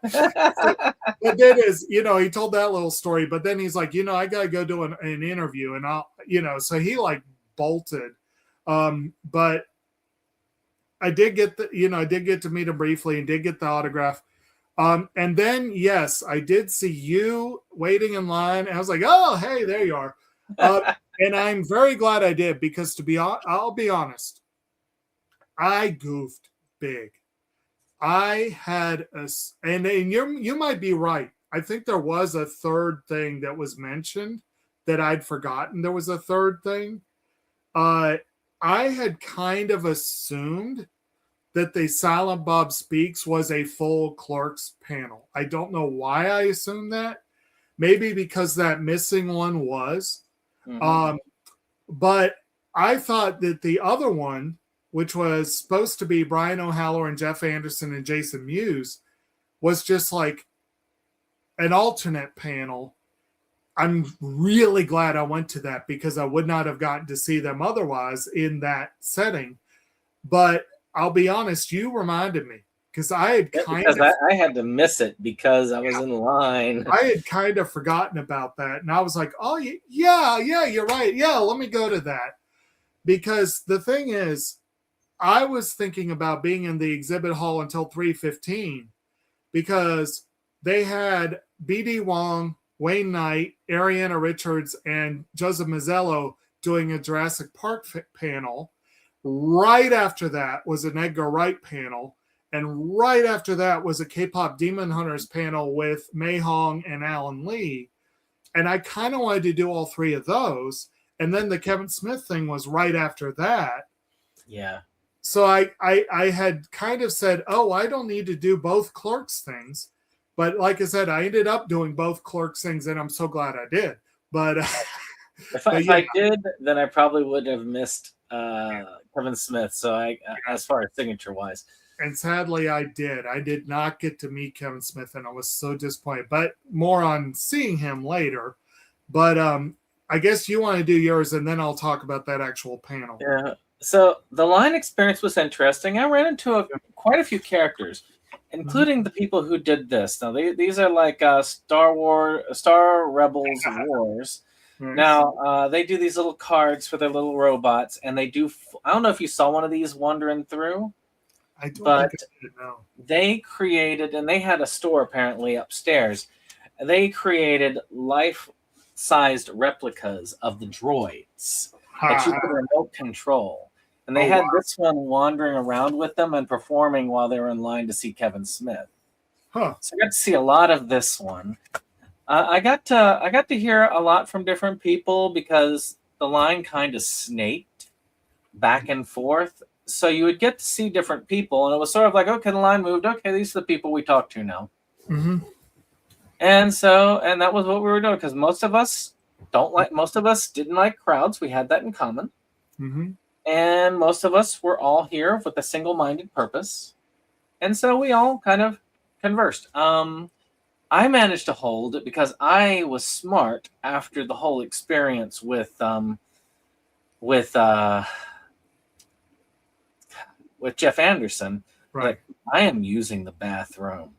But then he told that little story, but then he's like, I got to go do an interview and I'll, so he bolted. But I did get to meet him briefly and did get the autograph. And then, yes, I did see you waiting in line. And I was like, oh, hey, there you are. And I'm very glad I did because I'll be honest, I goofed big. I had and you might be right. I think there was a third thing that was mentioned that I'd forgotten. There was a third thing. I had kind of assumed that the Silent Bob Speaks was a full Clerks panel. I don't know why I assumed that. Maybe because that missing one was. Mm-hmm. But I thought that the other one, which was supposed to be Brian O'Halloran, Jeff Anderson, and Jason Mewes, was just like an alternate panel. I'm really glad I went to that because I would not have gotten to see them otherwise in that setting. But I'll be honest, you reminded me because I had I had to miss it because I was in line. I had kind of forgotten about that. And I was like, oh, yeah, you're right. Yeah, let me go to that. Because the thing is, I was thinking about being in the exhibit hall until 3:15 because they had B.D. Wong, Wayne Knight, Ariana Richards, and Joseph Mazzello doing a Jurassic Park panel. Right after that was an Edgar Wright panel. And right after that was a K-pop Demon Hunters panel with Mei Hong and Alan Lee. And I kind of wanted to do all three of those. And then the Kevin Smith thing was right after that. Yeah. So I had kind of said, oh, I don't need to do both Clerks things. But like I said, I ended up doing both Clerks things, and I'm so glad I did. But if I did, then I probably would have missed Kevin Smith. So as far as signature wise. And sadly, I did. I did not get to meet Kevin Smith, and I was so disappointed. But more on seeing him later. But I guess you want to do yours, and then I'll talk about that actual panel. Yeah. So the line experience was interesting. I ran into quite a few characters. including the people who did this. Now, these are like Star Rebels Wars. Nice. Now, they do these little cards for their little robots, and they do. I don't know if you saw one of these wandering through, I don't but think I did, no. they created, and they had a store apparently upstairs. They created life-sized replicas of the droids that you could remote control. And they had this one wandering around with them and performing while they were in line to see Kevin Smith. Huh. So I got to see a lot of this one. I got to hear a lot from different people because the line kind of snaked back and forth. So you would get to see different people, and it was sort of like, okay, the line moved. Okay, these are the people we talk to now. Mm-hmm. And that was what we were doing because most of us didn't like crowds. We had that in common. Mm-hmm. And most of us were all here with a single-minded purpose. And so we all kind of conversed. I managed to hold it because I was smart after the whole experience with Jeff Anderson. Right. Like, I am using the bathroom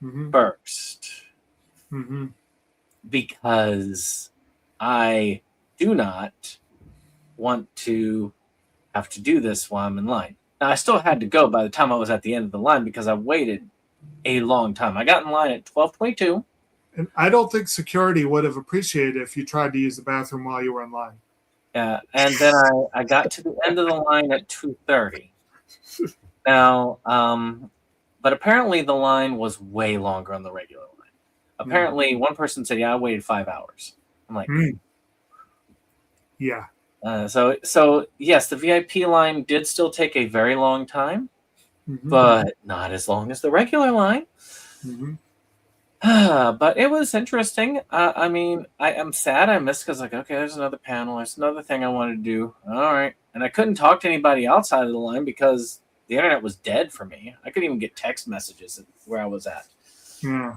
Mm-hmm. first Mm-hmm. because I do not want to have to do this while I'm in line. Now, I still had to go by the time I was at the end of the line because I waited a long time. I got in line at 12:22. And I don't think security would have appreciated it if you tried to use the bathroom while you were in line. And then I got to the end of the line at 2:30. Now, but apparently the line was way longer on the regular line. Apparently, one person said, "Yeah, I waited 5 hours." I'm like, Yeah. So yes, the VIP line did still take a very long time, Mm-hmm. but not as long as the regular line. Mm-hmm. But it was interesting. I mean, I am sad I missed because, like, okay, there's another panel. There's another thing I wanted to do. All right. And I couldn't talk to anybody outside of the line because the internet was dead for me. I couldn't even get text messages where I was at. Yeah.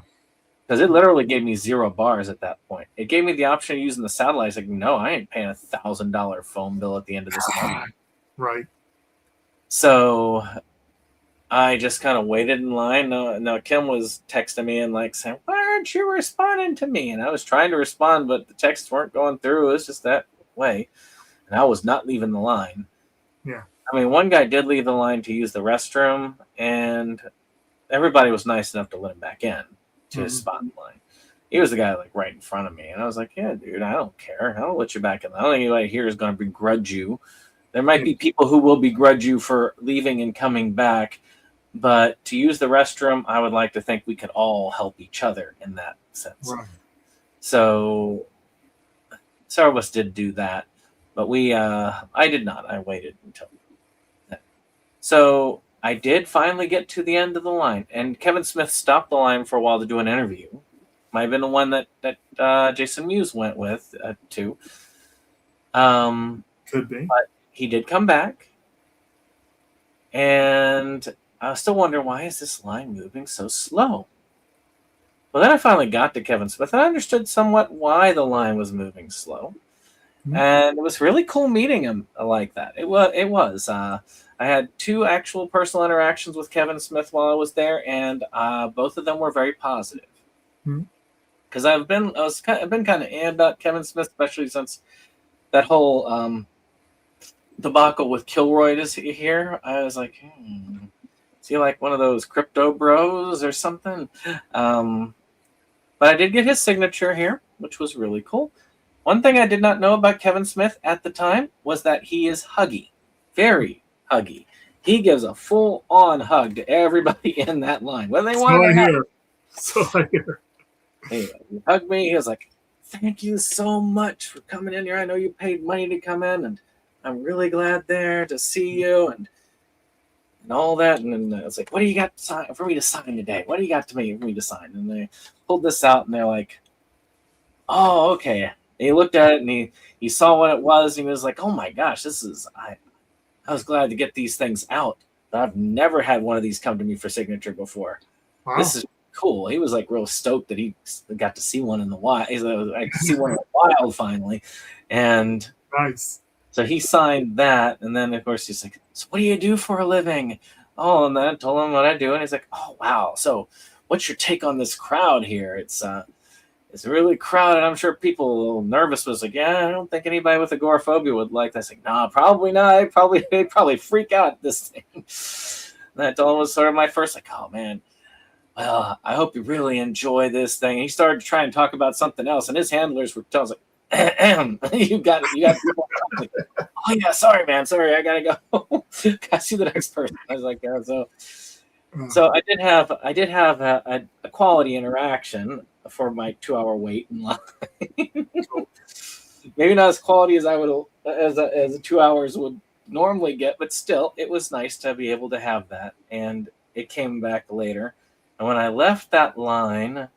Because it literally gave me 0 bars at that point. It gave me the option of using the satellite. It's like, no, I ain't paying $1,000 phone bill at the end of this month. Right. So I just kind of waited in line. Now Kim was texting me and like saying, "Why aren't you responding to me?" And I was trying to respond, but the texts weren't going through. It was just that way. And I was not leaving the line. Yeah. I mean, one guy did leave the line to use the restroom, and everybody was nice enough to let him back in to his spot in line. He was the guy like right in front of me. And I was like, yeah, dude, I don't care. I'll let you back in. I don't think anybody here is going to begrudge you. There might be people who will begrudge you for leaving and coming back. But to use the restroom, I would like to think we could all help each other in that sense. Right. So some of us did do that. But I did not. I waited until then. So I did finally get to the end of the line. And Kevin Smith stopped the line for a while to do an interview. Might have been the one that Jason Mewes went with too. Could be. But he did come back. And I still wonder, why is this line moving so slow? Well, then I finally got to Kevin Smith. And I understood somewhat why the line was moving slow. Mm-hmm. And it was really cool meeting him like that. It was. I had 2 actual personal interactions with Kevin Smith while I was there, and both of them were very positive. Because I've been kind of about Kevin Smith, especially since that whole debacle with Kilroy is here. I was like, is he like one of those crypto bros or something? But I did get his signature here, which was really cool. One thing I did not know about Kevin Smith at the time was that he is huggy. Very huggy. He gives a full-on hug to everybody in that line. Whether they want to hear. So I hear. Anyway, he hugged me. He was like, "Thank you so much for coming in here. I know you paid money to come in, and I'm really glad there to see you," and all that. And then I was like, "What do you got for me to sign today? What do you got for me to sign?" And they pulled this out, and they're like, "Oh, okay." And he looked at it, and he saw what it was, and he was like, "Oh my gosh, this is I was glad to get these things out. But I've never had one of these come to me for signature before. Wow. This is cool." He was like real stoked that he got to see one in the wild. He's like, I could see one in the wild finally. And nice. So he signed that. And then of course he's like, "So what do you do for a living?" Oh, and then I told him what I do, and he's like, "Oh, wow. So, what's your take on this crowd here? It's really crowded. I'm sure people are a little nervous." Was like, "Yeah, I don't think anybody with agoraphobia would like that." I was like, "No, probably not. They'd probably freak out at this thing." And I told him it was sort of my first, like, "Oh man, well, I hope you really enjoy this thing." And he started to try and talk about something else, and his handlers were telling us like, "You got it. You got people." Like, "Oh yeah, sorry, man. Sorry, I gotta go. Gotta see the next person." I was like, "Yeah." So I did have a quality interaction for my 2 hour wait in line. Maybe not as quality as I would as a 2 hours would normally get, but still, it was nice to be able to have that. And it came back later. And when I left that line,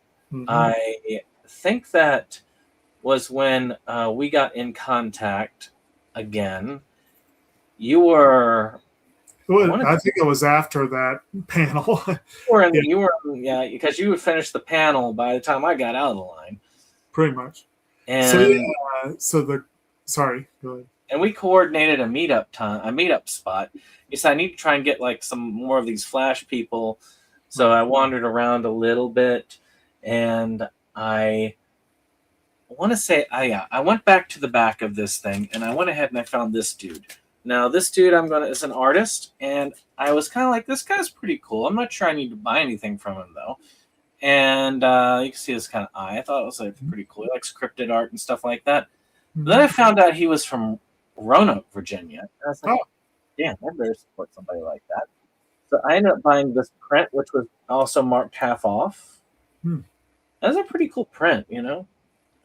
I think that was when we got in contact again. You were I think it was after that panel. yeah, because you would finish the panel by the time I got out of the line. Pretty much. And sorry, go ahead. And we coordinated a meetup spot. He said I need to try and get like some more of these Flash people. So I wandered around a little bit, and I want to say I went back to the back of this thing, and I went ahead and I found this dude. Now this dude is an artist, and I was kind of like, this guy's pretty cool. I'm not sure I need to buy anything from him though. And you can see this kind of eye. I thought it was like pretty cool. He likes scripted art and stuff like that. But then I found out he was from Roanoke, Virginia. And I was like, damn, I better support somebody like that. So I ended up buying this print, which was also marked half off. That's a pretty cool print, you know,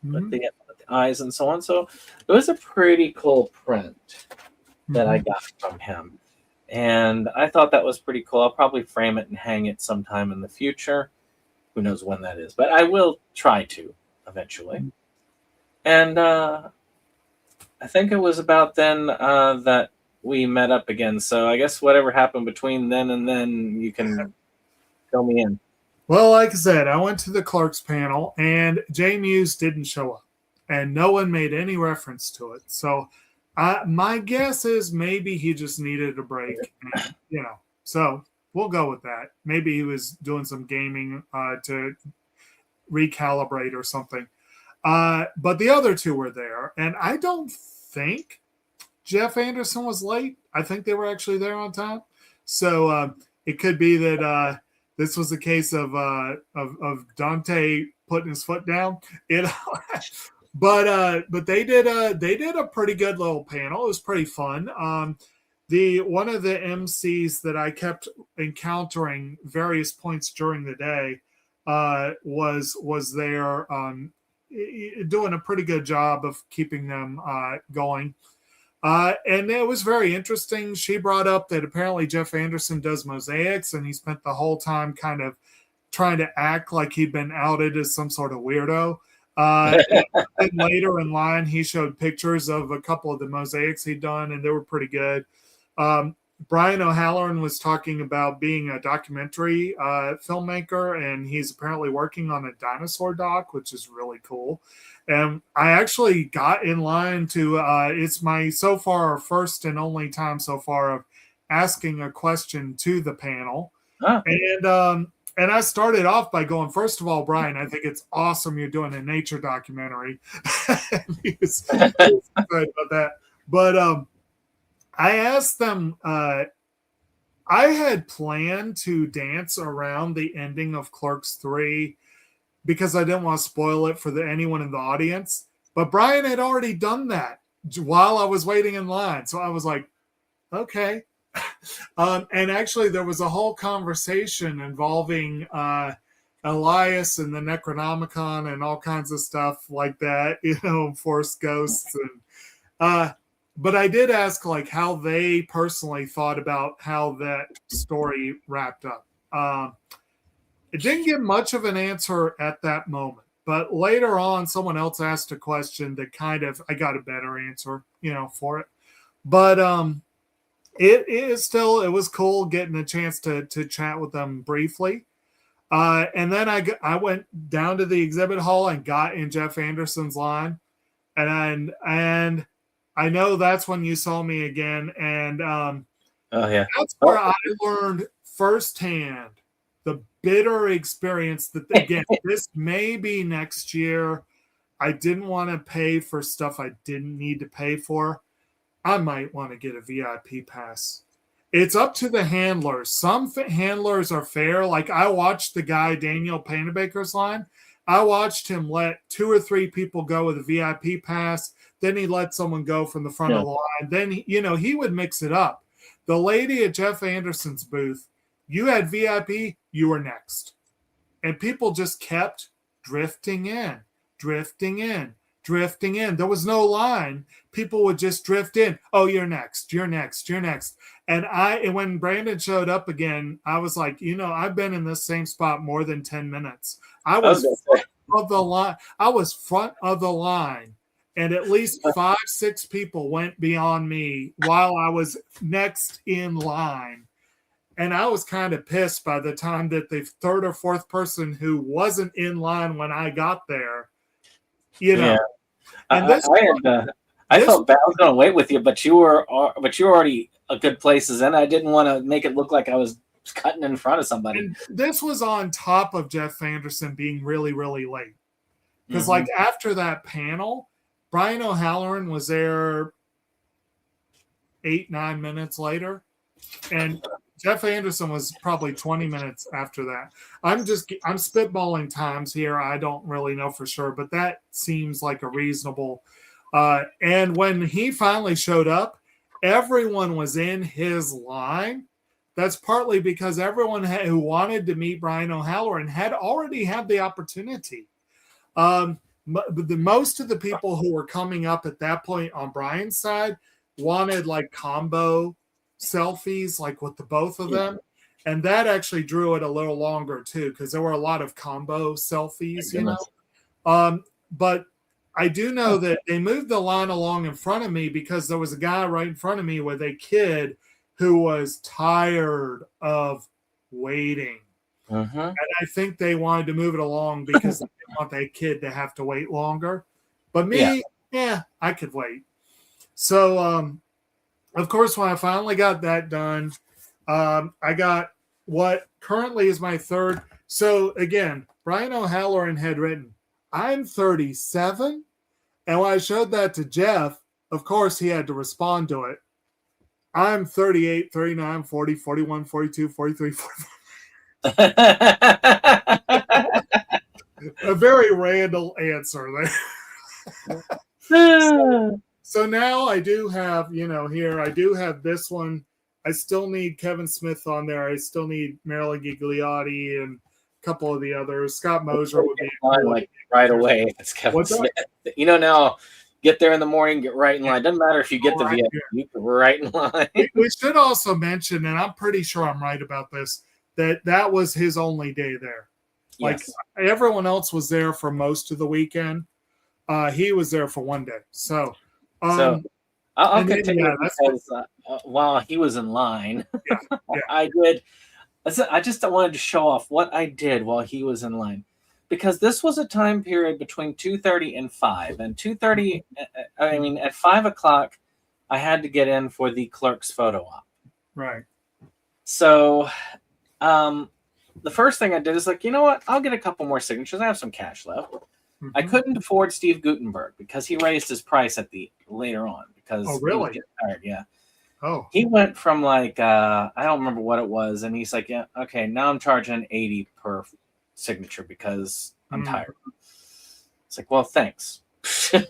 with the eyes and so on. So it was a pretty cool print that I got from him. And I thought that was pretty cool. I'll probably frame it and hang it sometime in the future. Who knows when that is, but I will try to eventually. And I think it was about then that we met up again. So I guess whatever happened between then and then, you can fill me in. Well, like I said, I went to the Clark's panel, and Jay Muse didn't show up, and no one made any reference to it. So my guess is maybe he just needed a break, you know. So we'll go with that. Maybe he was doing some gaming to recalibrate or something. But the other two were there, and I don't think Jeff Anderson was late. I think they were actually there on time. So it could be that this was a case of Dante putting his foot down. You know? But they did a pretty good little panel. It was pretty fun. One of the MCs that I kept encountering various points during the day was there doing a pretty good job of keeping them going. And it was very interesting. She brought up that apparently Jeff Anderson does mosaics, and he spent the whole time kind of trying to act like he'd been outed as some sort of weirdo. And later in line, he showed pictures of a couple of the mosaics he'd done, and they were pretty good. Brian O'Halloran was talking about being a documentary filmmaker, and he's apparently working on a dinosaur doc, which is really cool. And I actually got in line to, it's my so far first and only time so far of asking a question to the panel. And I started off by going, first of all, Brian, I think it's awesome you're doing a nature documentary. He was excited about that. But I asked them, I had planned to dance around the ending of Clerks 3 because I didn't want to spoil it for anyone in the audience. But Brian had already done that while I was waiting in line. So I was like, okay. And actually, there was a whole conversation involving Elias and the Necronomicon and all kinds of stuff like that, you know, Force Ghosts. And but I did ask like how they personally thought about how that story wrapped up. It didn't get much of an answer at that moment, but later on, someone else asked a question that kind of I got a better answer, you know, for it. But it was cool getting a chance to chat with them briefly. And then I went down to the exhibit hall and got in Jeff Anderson's line, and I know that's when you saw me again. And Oh yeah. That's where I learned firsthand the bitter experience that, again, this may be next year. I didn't want to pay for stuff I didn't need to pay for. I might want to get a VIP pass. It's up to the handlers. Some handlers are fair. Like I watched the guy, Daniel Panabaker's line. I watched him let 2 or 3 people go with a VIP pass. Then he let someone go from the front of the line. Then, he would mix it up. The lady at Jeff Anderson's booth, you had VIP, you were next. And people just kept drifting in. There was no line. People would just drift in. Oh, you're next. And when Brandon showed up again, I was like, I've been in this same spot more than 10 minutes. I was front of the line. I was front of the line. And at least 5, 6 people went beyond me while I was next in line. And I was kind of pissed by the time that the 3rd or 4th person who wasn't in line when I got there, Yeah. And I felt bad. I was going to wait with you, but you were already a good places, and I didn't want to make it look like I was cutting in front of somebody. And this was on top of Jeff Anderson being really, really late. Because like after that panel, Brian O'Halloran was there 8, 9 minutes later. And Jeff Anderson was probably 20 minutes after that. I'm spitballing times here. I don't really know for sure, but that seems like a reasonable. And when he finally showed up, everyone was in his line. That's partly because everyone who wanted to meet Brian O'Halloran had already had the opportunity. Most of the people who were coming up at that point on Brian's side wanted like combo selfies, like with the both of them. And that actually drew it a little longer too, because there were a lot of combo selfies, But I do know that they moved the line along in front of me because there was a guy right in front of me with a kid who was tired of waiting. And I think they wanted to move it along because they didn't want that kid to have to wait longer. But me, I could wait. So, of course, when I finally got that done, I got what currently is my 3rd. So, again, Brian O'Halloran had written, I'm 37. And when I showed that to Jeff, of course, he had to respond to it. I'm 38, 39, 40, 41, 42, 43, 44. A very Randall answer there. So now I do have, here, I do have this one. I still need Kevin Smith on there. I still need Marilyn Gigliotti and a couple of the others. Scott Moser would be like right away. It's Kevin Smith. Now get there in the morning, get right in line. Doesn't matter if you get the VIP, you get right in line. We should also mention, and I'm pretty sure I'm right about this, that was his only day there. Like everyone else was there for most of the weekend. He was there for one day. So I'll continue because while he was in line, I just wanted to show off what I did while he was in line, because this was a time period between 2:30 and 5, and 2:30. At 5 o'clock, I had to get in for the clerk's photo op. Right. So, the first thing I did is like, you know what? I'll get a couple more signatures. I have some cash left. I couldn't afford Steve Guttenberg because he raised his price later on because he was getting tired. Yeah. Oh. He went from like I don't remember what it was, and he's like, yeah, okay, now I'm charging $80 per signature because I'm tired. It's like, well, thanks. So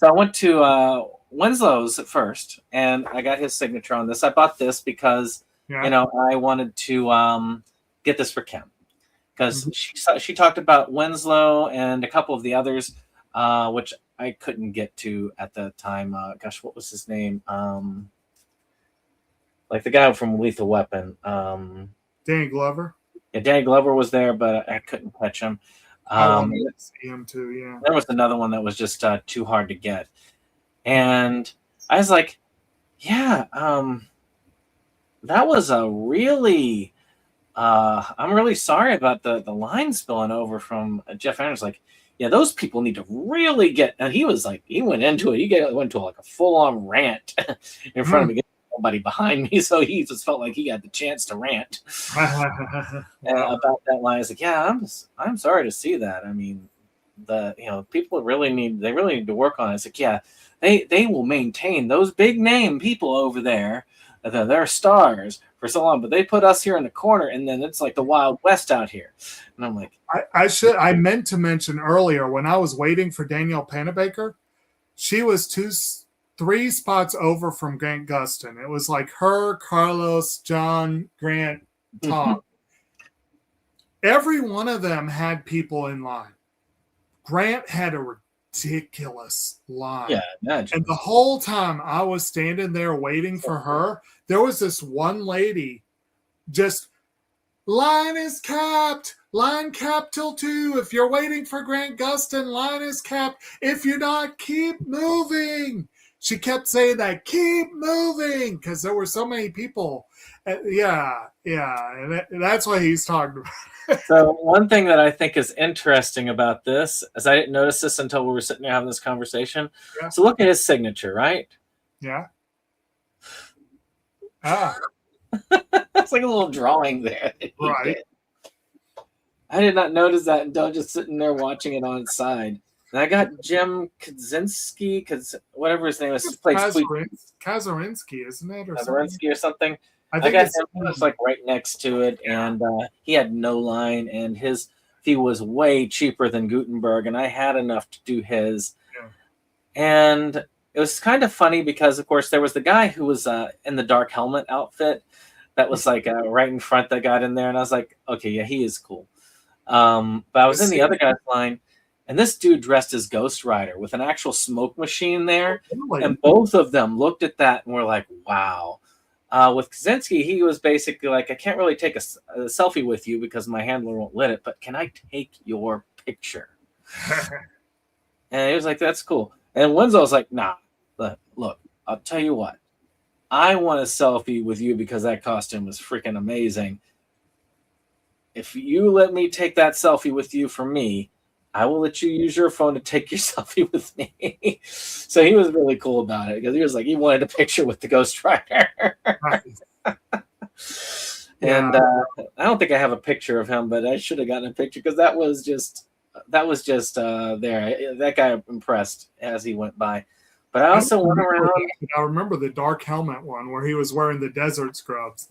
I went to Winslow's at first, and I got his signature on this. I bought this because I wanted to get this for Kim. Because she talked about Winslow and a couple of the others, which I couldn't get to at the time. What was his name? Like the guy from Lethal Weapon. Danny Glover? Yeah, Danny Glover was there, but I couldn't catch him. I see him too, yeah. There was another one that was just too hard to get. And I was like, that was a really... I'm really sorry about the line spilling over from Jeff Anderson. Like, yeah, those people need to really get. And he was like, he went into it. He went to like a full on rant in front of me. nobody behind me, so he just felt like he had the chance to rant Wow. about that line. I was like, yeah, I'm sorry to see that. I mean, people really need to work on it. It's like, yeah, they will maintain those big name people over there. They're stars for so long, but they put us here in the corner, and then it's like the Wild West out here. And I'm like, I meant to mention earlier when I was waiting for Danielle Panabaker, she was 3 spots over from Grant Gustin. It was like her, Carlos, John, Grant, Tom. Every one of them had people in line. Grant had a ridiculous line. yeah, imagine. And the whole time I was standing there waiting for her, there was this one lady just, line is capped. Line capped till 2. If you're waiting for Grant Gustin, line is capped. If you're not, keep moving. She kept saying that, keep moving, because there were so many people. Yeah. And that's what he's talking about. So one thing that I think is interesting about this is I didn't notice this until we were sitting there having this conversation. Yeah. So look at his signature, right? Yeah. Ah, It's like a little drawing there. That he right. did. I did not notice that until just sitting there watching it on its side. And I got Jim Kaczynski, whatever his name is. He plays Kazarinsky, isn't it? Or something? Kazarinsky or something. I I think got it's him. He was like right next to it, and he had no line, and his fee was way cheaper than Gutenberg, and I had enough to do his. Yeah. And it was kind of funny because, of course, there was the guy who was in the dark helmet outfit that was like right in front that got in there, and I was like, okay, yeah, he is cool. But I was in the other guy's line, and this dude dressed as Ghost Rider with an actual smoke machine there, and both of them looked at that and were like, wow. With Kaczynski, he was basically like, I can't really take a selfie with you because my handler won't let it, but can I take your picture? And he was like, that's cool. And Winslow was like, nah, look, I'll tell you what. I want a selfie with you because that costume was freaking amazing. If you let me take that selfie with you for me, I will let you use your phone to take your selfie with me. So he was really cool about it because he was like, he wanted a picture with the Ghost Rider. And I don't think I have a picture of him, but I should have gotten a picture because that was just there. That guy impressed as he went by. But I also went around. I remember the dark helmet one where he was wearing the desert scrubs.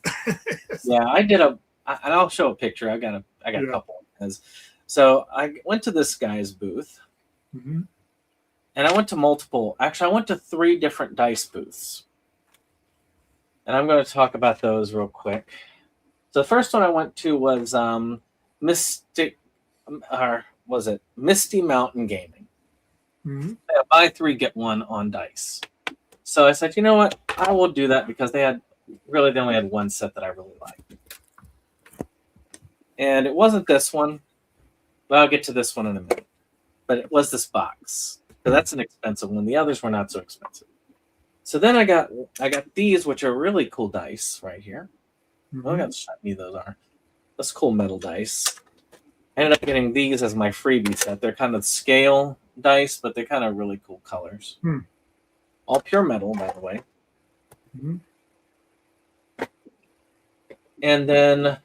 Yeah, I did and I'll show a picture. I got a couple. So I went to this guy's booth, mm-hmm. and I went to multiple. Actually, I went to 3 different dice booths, and I'm going to talk about those real quick. So the first one I went to was Misty Mountain Gaming. Mm-hmm. Buy 3 get 1 on dice. So I said, you know what, I will do that because they only had one set that I really liked, and it wasn't this one. But I'll get to this one in a minute. But it was this box. So that's an expensive one. The others were not so expensive. So then I got these, which are really cool dice right here. Mm-hmm. Look how shiny those are. That's cool metal dice. I ended up getting these as my freebie set. They're kind of scale dice, but they're kind of really cool colors. All pure metal, by the way. Mm-hmm. And then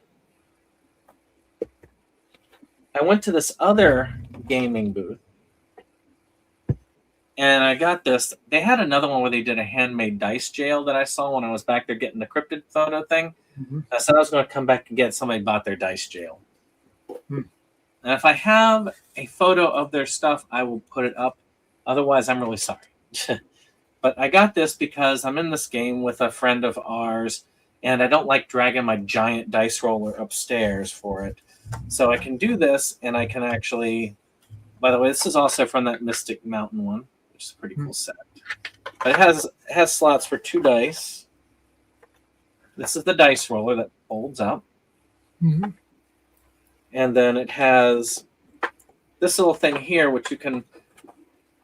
I went to this other gaming booth, and I got this. They had another one where they did a handmade dice jail that I saw when I was back there getting the cryptid photo thing. Mm-hmm. I said I was going to come back and get somebody bought their dice jail. Hmm. And if I have a photo of their stuff, I will put it up. Otherwise, I'm really sorry. But I got this because I'm in this game with a friend of ours, and I don't like dragging my giant dice roller upstairs for it. So I can do this, and I can actually... By the way, this is also from that Mystic Mountain one, which is a pretty cool set. But it has slots for 2 dice. This is the dice roller that folds up. Mm-hmm. And then it has this little thing here, which you can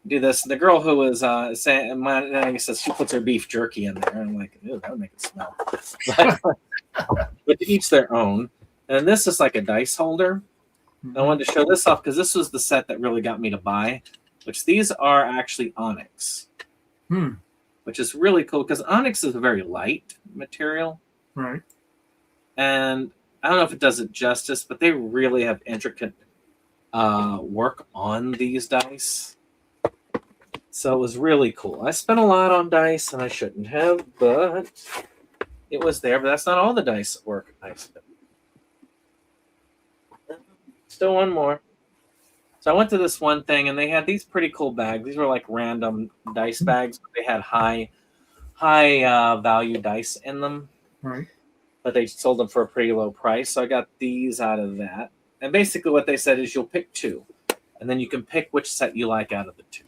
do this. The girl who was saying, I says she puts her beef jerky in there. And I'm like, ew, that would make it smell. But to each their own. And this is like a dice holder. I wanted to show this off because this was the set that really got me to buy, which these are actually onyx. which is really cool because onyx is a very light material. Right. And I don't know if it does it justice, but they really have intricate work on these dice. So it was really cool. I spent a lot on dice, and I shouldn't have, but it was there. But that's not all the dice work I spent. Still one more. So I went to this one thing, and they had these pretty cool bags. These were like random dice bags. But they had high value dice in them. Right. But they sold them for a pretty low price. So I got these out of that. And basically what they said is you'll pick two. And then you can pick which set you like out of the two.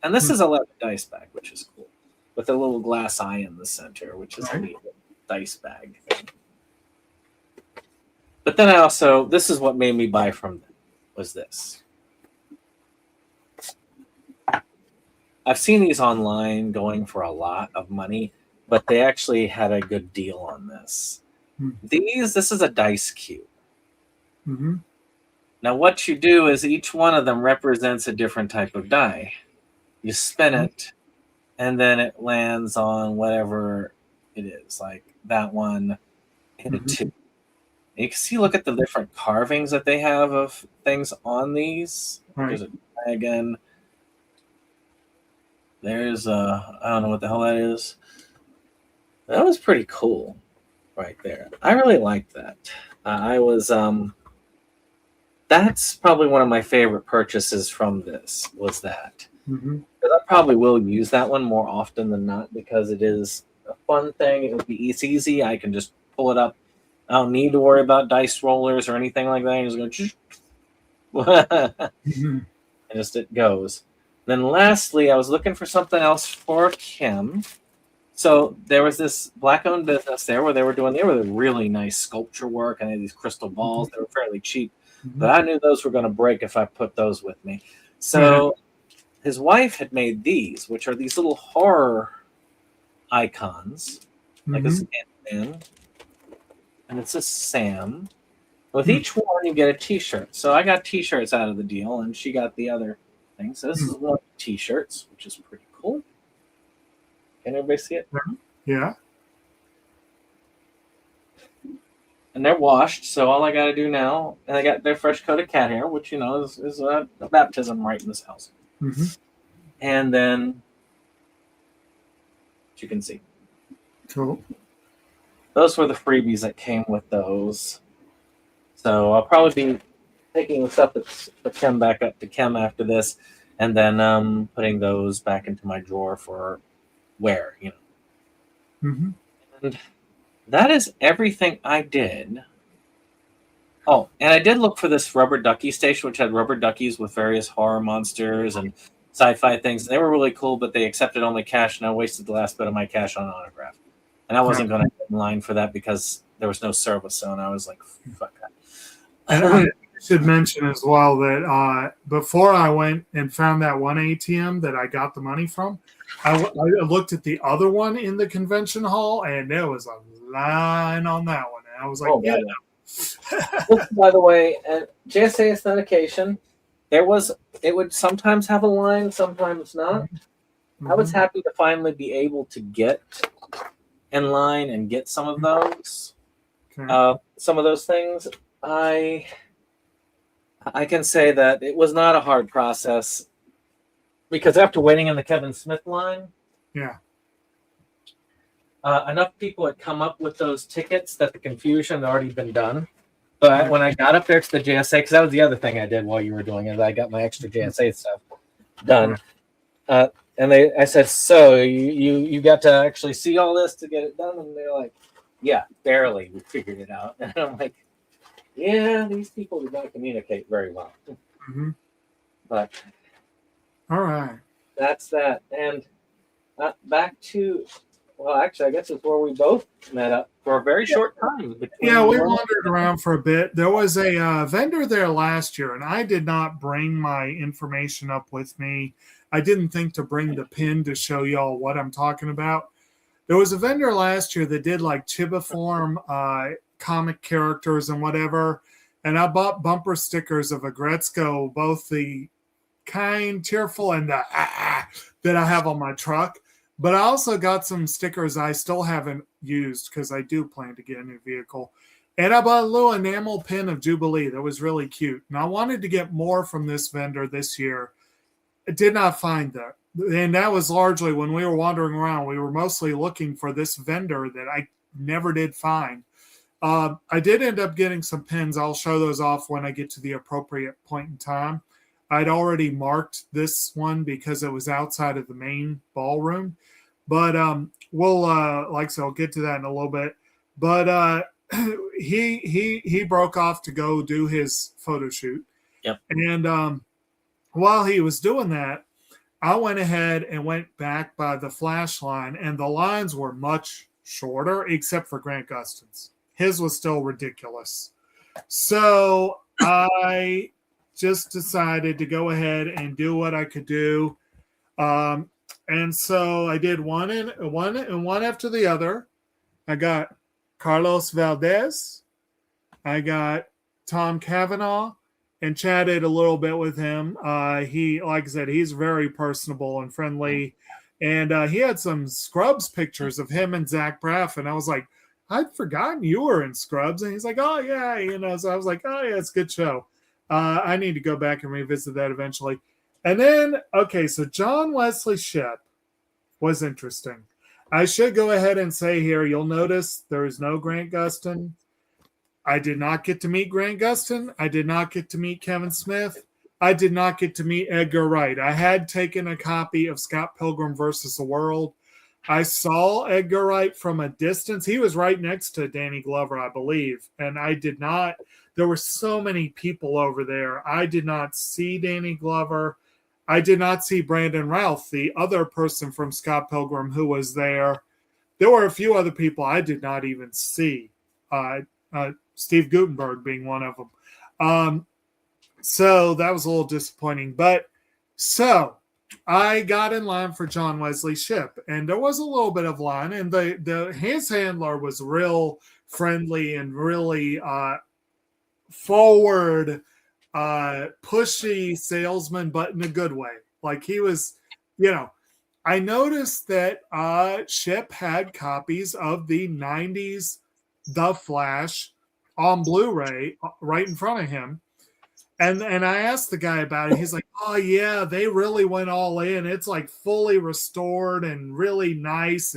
And this is a leather dice bag, which is cool. With a little glass eye in the center, which is a neat dice bag thing. But then this is what made me buy from them, was this. I've seen these online going for a lot of money, but they actually had a good deal on this. This is a dice cube. Mm-hmm. Now what you do is each one of them represents a different type of die. You spin it, and then it lands on whatever it is. Like that one hit a 2. And you can see, look at the different carvings that they have of things on these. Right. There's a dragon. There's I don't know what the hell that is. That was pretty cool right there. I really liked that. That's probably one of my favorite purchases from this, was that. Mm-hmm. I probably will use that one more often than not because it is a fun thing. It's easy. I can just pull it up. I don't need to worry about dice rollers or anything like that. I just go, and just it goes. Then lastly, I was looking for something else for Kim. So there was this black-owned business there where they were really nice sculpture work, and they had these crystal balls. They were fairly cheap, but I knew those were going to break if I put those with me. So his wife had made these, which are these little horror icons, like a Ant-Man, and it's a Sam. With each one, you get a T-shirt. So I got T-shirts out of the deal, and she got the other thing. So this is one of the T-shirts, which is pretty cool. Can everybody see it? Yeah. And they're washed, so all I got to do now, and I got their fresh coat of cat hair, which, is a baptism right in this house. Mm-hmm. And then, as you can see, Cool. those were the freebies that came with those. So I'll probably be taking the stuff that's for Kim back up to Kim after this, and then putting those back into my drawer for wear, Mm-hmm. And that is everything I did. Oh, and I did look for this rubber ducky station, which had rubber duckies with various horror monsters and sci-fi things. They were really cool, but they accepted only cash, and I wasted the last bit of my cash on autograph. And I wasn't going to get in line for that because there was no service zone. I was like, fuck that. And I should mention as well that before I went and found that one ATM that I got the money from, I looked at the other one in the convention hall, and there was a line on that one. And I was like, By the way, JSA authentication, it would sometimes have a line, sometimes not. Mm-hmm. I was happy to finally be able to get in line and get some of those. Okay. Some of those things. I can say that it was not a hard process because after waiting in the Kevin Smith line, enough people had come up with those tickets that the confusion had already been done. But when I got up there to the JSA, because that was the other thing I did while you were doing it, I got my extra JSA stuff done. And I said, so you got to actually see all this to get it done? And they're like, yeah, barely. We figured it out. And I'm like, yeah, these people do not communicate very well. Mm-hmm. But all right, that's that. And back to, well, actually, I guess it's where we both met up for a very short time. We wandered around for a bit. There was a vendor there last year, and I did not bring my information up with me. I didn't think to bring the pin to show y'all what I'm talking about. There was a vendor last year that did like Chibiform comic characters and whatever, and I bought bumper stickers of Agretzko, both the kind, tearful, and the that I have on my truck. But I also got some stickers I still haven't used because I do plan to get a new vehicle. And I bought a little enamel pin of Jubilee that was really cute. And I wanted to get more from this vendor this year. I did not find that. And that was largely when we were wandering around. We were mostly looking for this vendor that I never did find. I did end up getting some pins. I'll show those off when I get to the appropriate point in time. I'd already marked this one because it was outside of the main ballroom. But we'll, like I said, I'll get to that in a little bit. But he broke off to go do his photo shoot. Yep. And while he was doing that, I went ahead and went back by the flash line, and the lines were much shorter, except for Grant Gustin's. His was still ridiculous. So I just decided to go ahead and do what I could do. And so I did one after the other. I got Carlos Valdez. I got Tom Cavanaugh and chatted a little bit with him. He, like I said, he's very personable and friendly. And he had some Scrubs pictures of him and Zach Braff. And I was like, I'd forgotten you were in Scrubs. And he's like, oh, yeah. You know, so I was like, oh, yeah, it's a good show. I need to go back and revisit that eventually. And then, okay, so John Wesley Shipp was interesting. I should go ahead and say here, you'll notice there is no Grant Gustin. I did not get to meet Grant Gustin. I did not get to meet Kevin Smith. I did not get to meet Edgar Wright. I had taken a copy of Scott Pilgrim versus the World. I saw Edgar Wright from a distance. He was right next to Danny Glover, I believe. And I did not, there were so many people over there. I did not see Danny Glover. I did not see Brandon Routh, the other person from Scott Pilgrim who was there. There were a few other people I did not even see. Steve Guttenberg being one of them. So that was a little disappointing. But so I got in line for John Wesley Shipp, and there was a little bit of line, and his handler was real friendly and really forward, pushy salesman, but in a good way. Like he was, you know, I noticed that Shipp had copies of the 90s The Flash on Blu-ray right in front of him. And I asked the guy about it. He's like, oh, yeah, they really went all in. It's like fully restored and really nice.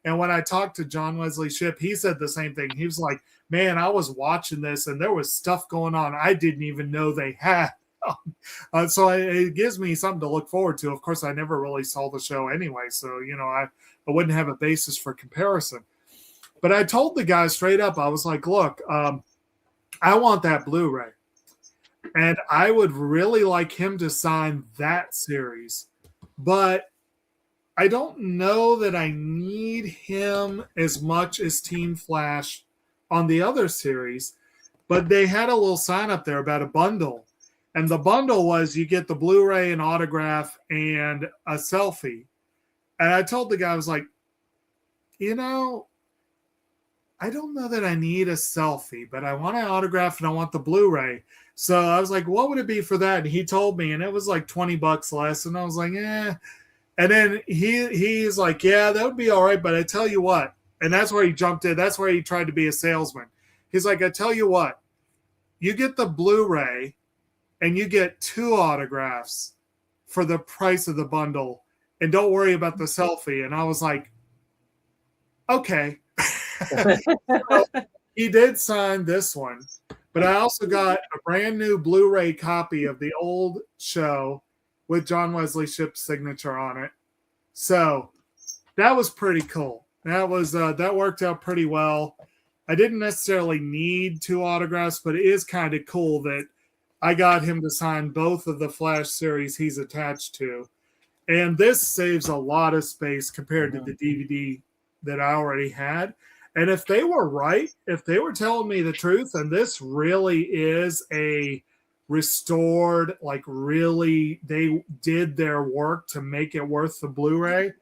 And when I talked to John Wesley Shipp, he said the same thing. He was like, man, I was watching this and there was stuff going on I didn't even know they had. So it gives me something to look forward to. Of course, I never really saw the show anyway. So, you know, I wouldn't have a basis for comparison. But I told the guy straight up, I was like, look, I want that Blu-ray. And I would really like him to sign that series. But I don't know that I need him as much as Team Flash on the other series. But they had a little sign up there about a bundle. And the bundle was you get the Blu-ray, an autograph, and a selfie. And I told the guy, I was like, you know, I don't know that I need a selfie, but I want an autograph and I want the Blu-ray. So I was like, what would it be for that? And he told me, and it was like $20 less. And I was like, eh. And then he's like, yeah, that would be all right. But I tell you what, and that's where he jumped in. That's where he tried to be a salesman. He's like, I tell you what, you get the Blu-ray and you get 2 autographs for the price of the bundle. And don't worry about the selfie. And I was like, okay. So he did sign this one. But I also got a brand new Blu-ray copy of the old show with John Wesley Shipp's signature on it. So that was pretty cool. That was that worked out pretty well. I didn't necessarily need 2 autographs, but it is kind of cool that I got him to sign both of the Flash series he's attached to. And this saves a lot of space compared to the DVD that I already had. And if they were right, if they were telling me the truth, and this really is a restored, like really they did their work to make it worth the Blu-ray,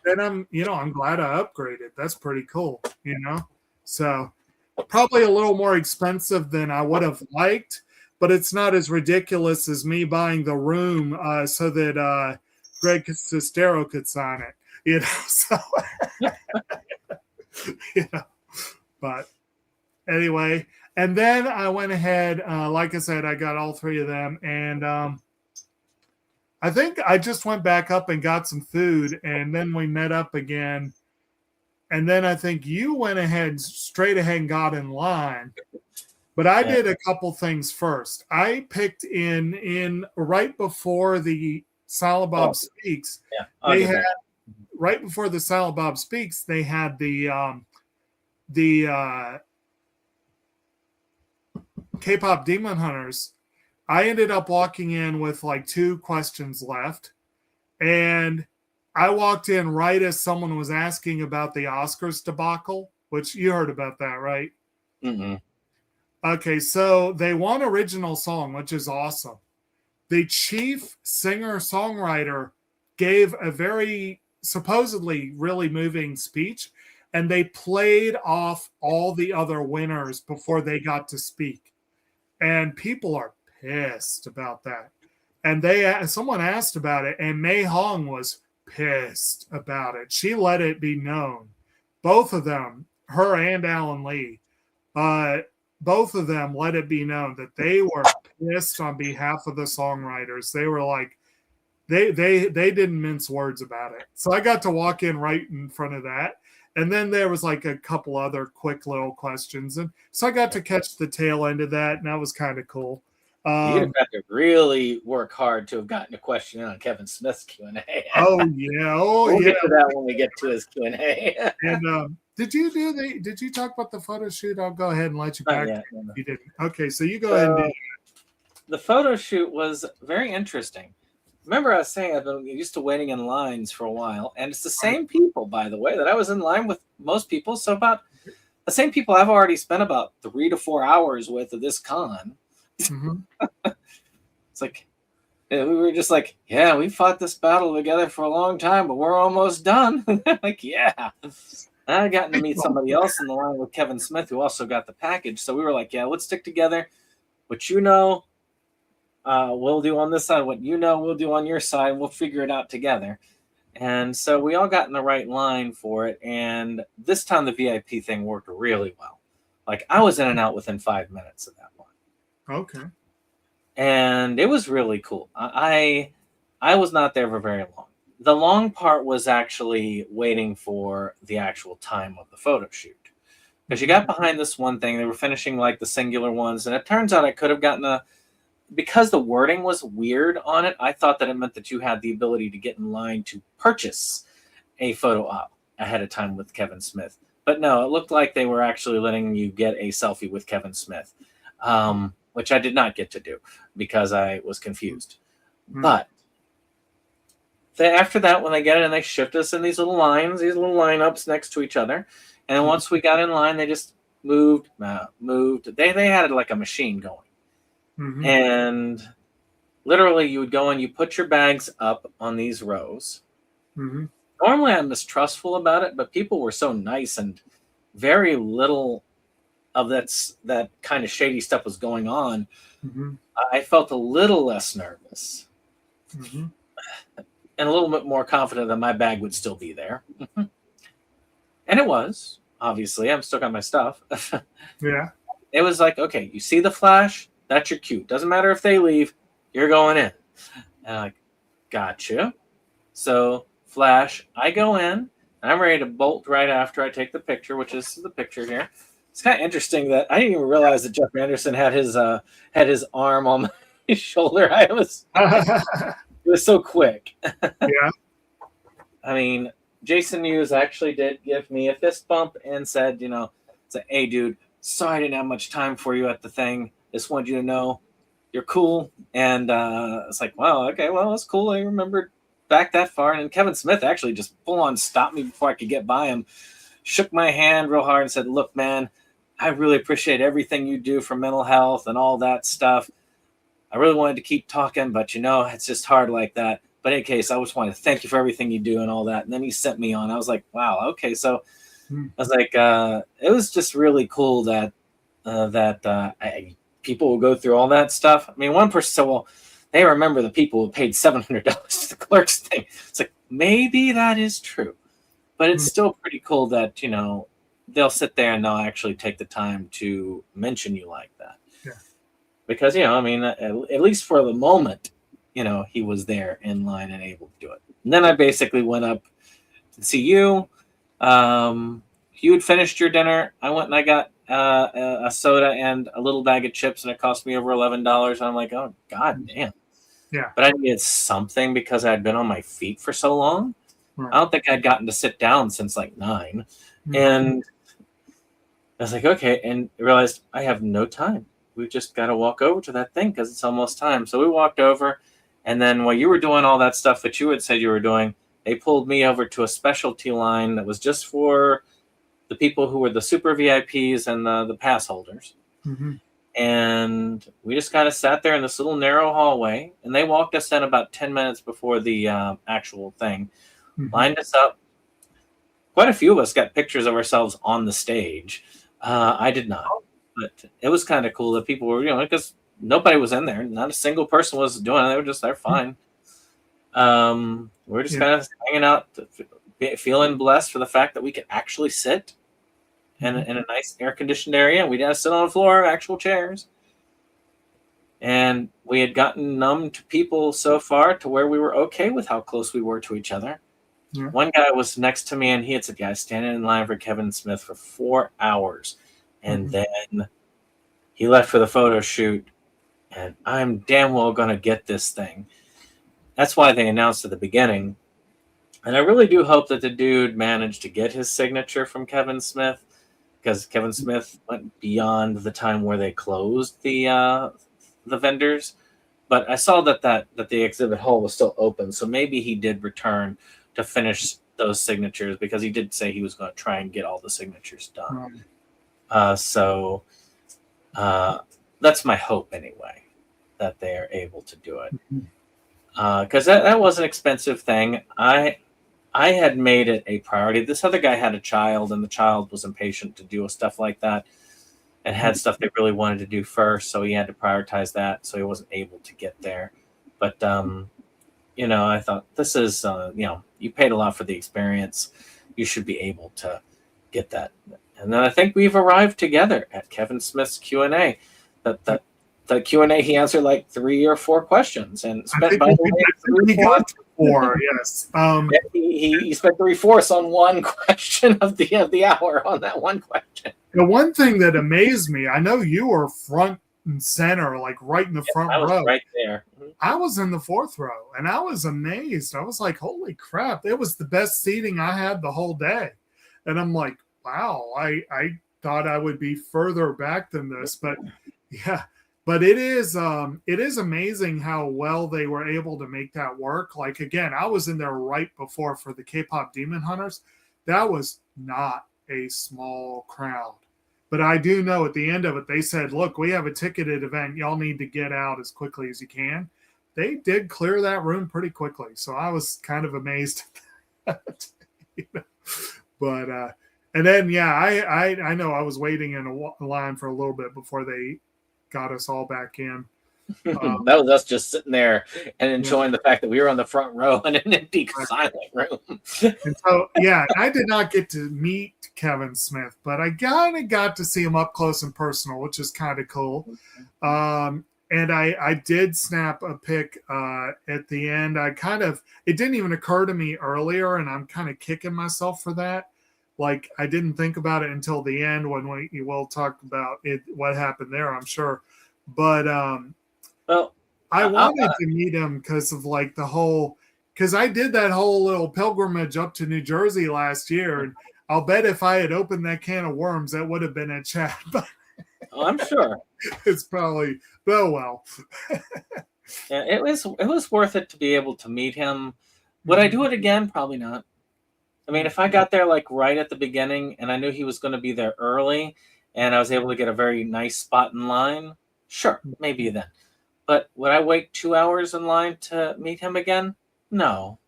then I'm glad I upgraded. That's pretty cool, you know? So probably a little more expensive than I would have liked, but it's not as ridiculous as me buying the room so that Greg Sestero could sign it. you know, so, you know, but anyway, and then I went ahead, like I said, I got all three of them, and I think I just went back up and got some food, and then we met up again. And then I think you went ahead, straight ahead and got in line. But I did a couple things first. I picked in right before the Silent Bob Speaks. Yeah, They had right before the Silent Bob Speaks. They had the K-pop Demon Hunters. I ended up walking in with like 2 questions left, and I walked in right as someone was asking about the Oscars debacle, which you heard about that, right? Mm-hmm. Okay, so they won original song, which is awesome. The chief singer-songwriter gave a very supposedly really moving speech, and they played off all the other winners before they got to speak. And people are pissed about that. And someone asked about it, and Mei Hong was pissed about it. She let it be known. Both of them, her and Alan Lee, both of them let it be known that they were pissed on behalf of the songwriters. They were like, they didn't mince words about it. So I got to walk in right in front of that. And then there was like a couple other quick little questions. And so I got to catch the tail end of that, and that was kind of cool. You'd have got to really work hard to have gotten a question on Kevin Smith's Q&A. Oh yeah, we'll get to that when we get to his Q&A. And did you talk about the photo shoot? I'll go ahead and let you back. You didn't. Okay, so you go ahead and do it. The photo shoot was very interesting. Remember, I was saying I've been used to waiting in lines for a while, and it's the same people, by the way, that I was in line with most people. So about the same people I've already spent about 3 to 4 hours with at this con. Mm-hmm. It's like we were just like, yeah, we fought this battle together for a long time, but we're almost done. Like, yeah. I got to meet somebody else in the line with Kevin Smith, who also got the package. So we were like, yeah, let's stick together. What you know, we'll do on this side. What you know, we'll do on your side. We'll figure it out together. And so we all got in the right line for it. And this time the VIP thing worked really well. Like, I was in and out within 5 minutes of that one. Okay. And it was really cool. I was not there for very long. The long part was actually waiting for the actual time of the photo shoot. Because you got behind this one thing, they were finishing like the singular ones, and it turns out I could have gotten because the wording was weird on it, I thought that it meant that you had the ability to get in line to purchase a photo op ahead of time with Kevin Smith. But no, it looked like they were actually letting you get a selfie with Kevin Smith. Which I did not get to do because I was confused. Mm-hmm. But after that, when they get it and they shift us in these little lines, these little lineups next to each other. And once we got in line, they just moved. They had like a machine going. Mm-hmm. And literally you would go and you put your bags up on these rows. Mm-hmm. Normally I'm mistrustful about it, but people were so nice and very little of that kind of shady stuff was going on. Mm-hmm. I felt a little less nervous. Mm-hmm. And a little bit more confident that my bag would still be there. Mm-hmm. And it was, obviously. I'm still got my stuff. Yeah. It was like, okay, you see the flash, that's your cue. Doesn't matter if they leave, you're going in. And I'm like, gotcha. So, flash, I go in, and I'm ready to bolt right after I take the picture, which is the picture here. It's kind of interesting that I didn't even realize that Jeff Anderson had his arm on my shoulder. It was so quick. Yeah. I mean, Jason Mewes actually did give me a fist bump and said, hey, dude, sorry I didn't have much time for you at the thing. Just wanted you to know you're cool. And it's like, wow, okay, well, that's cool. I remembered back that far. And Kevin Smith actually just full on stopped me before I could get by him, shook my hand real hard and said, look, man, I really appreciate everything you do for mental health and all that stuff. I really wanted to keep talking, but it's just hard like that. But in any case, I just wanted to thank you for everything you do and all that. And then he sent me on. I was like, wow, okay. So I was like, it was just really cool that people will go through all that stuff. I mean, one person said, well, they remember the people who paid $700 to the clerks thing. It's like, maybe that is true, but it's still pretty cool that, they'll sit there and they'll actually take the time to mention you like that. Yeah. Because, at least for the moment, he was there in line and able to do it. And then I basically went up to see you. You had finished your dinner. I went and I got a soda and a little bag of chips, and it cost me over $11. And I'm like, oh, God damn. Yeah. But I needed something because I had been on my feet for so long. Right. I don't think I'd gotten to sit down since like 9. Mhm. And I was like, okay. And I realized I have no time. We've just got to walk over to that thing because it's almost time. So we walked over. And then while you were doing all that stuff that you had said you were doing, they pulled me over to a specialty line that was just for the people who were the super VIPs and the pass holders. Mhm. And we just kind of sat there in this little narrow hallway. And they walked us in about 10 minutes before the actual thing. Mhm. Lined us up. Quite a few of us got pictures of ourselves on the stage. I did not. But it was kind of cool that people were, because nobody was in there. Not a single person was doing it. They were just there fine. We're just kind of hanging out, feeling blessed for the fact that we could actually sit in a nice air-conditioned area. And we didn't sit on the floor, actual chairs. And we had gotten numb to people so far to where we were okay with how close we were to each other. Yeah. One guy was next to me, and he had said, guys, standing in line for Kevin Smith for 4 hours. And then he left for the photo shoot, and I'm damn well going to get this thing. That's why they announced at the beginning. And I really do hope that the dude managed to get his signature from Kevin Smith, because Kevin Smith went beyond the time where they closed the vendors. But I saw that the exhibit hall was still open, so maybe he did return to finish those signatures, because he did say he was going to try and get all the signatures done. So that's my hope anyway, that they are able to do it. Because that was an expensive thing. I had made it a priority. This other guy had a child, and the child was impatient to do stuff like that and had stuff they really wanted to do first, so he had to prioritize that, so he wasn't able to get there. But I thought, this is, you paid a lot for the experience. You should be able to get that. And then I think we've arrived together at Kevin Smith's Q&A. The Q&A, he answered like 3 or 4 questions and spent, by the way, 4, yes. He spent 3/4 on one question of the hour on that one question. The one thing that amazed me, I know you were front and center, like right in the front I was row. right there. I was in the 4th row, and I was amazed. I was like, holy crap, it was the best seating I had the whole day. And I'm like, wow, I thought I would be further back than this, but yeah. But it is amazing how well they were able to make that work. Like, again, I was in there right before for the K-pop Demon Hunters. That was not a small crowd. But I do know at the end of it, they said, look, we have a ticketed event. Y'all need to get out as quickly as you can. They did clear that room pretty quickly. So I was kind of amazed at that. But, and then, yeah, I know I was waiting in a line for a little bit before they got us all back in. That was us just sitting there and enjoying the fact that we were on the front row in an empty, silent room. And so, yeah, I did not get to meet Kevin Smith, but I kind of got to see him up close and personal, which is kind of cool. And I did snap a pic at the end. It didn't even occur to me earlier, and I'm kind of kicking myself for that. Like, I didn't think about it until the end when we will talk about it, what happened there, I'm sure. But I wanted to meet him because of like because I did that whole little pilgrimage up to New Jersey last year, and I'll bet if I had opened that can of worms, that would have been a chat. But I'm sure it's probably, oh well. Yeah, it was worth it to be able to meet him. Would I do it again? Probably not. I mean, if I got there like right at the beginning and I knew he was going to be there early and I was able to get a very nice spot in line, sure, maybe then. But would I wait 2 hours in line to meet him again? No.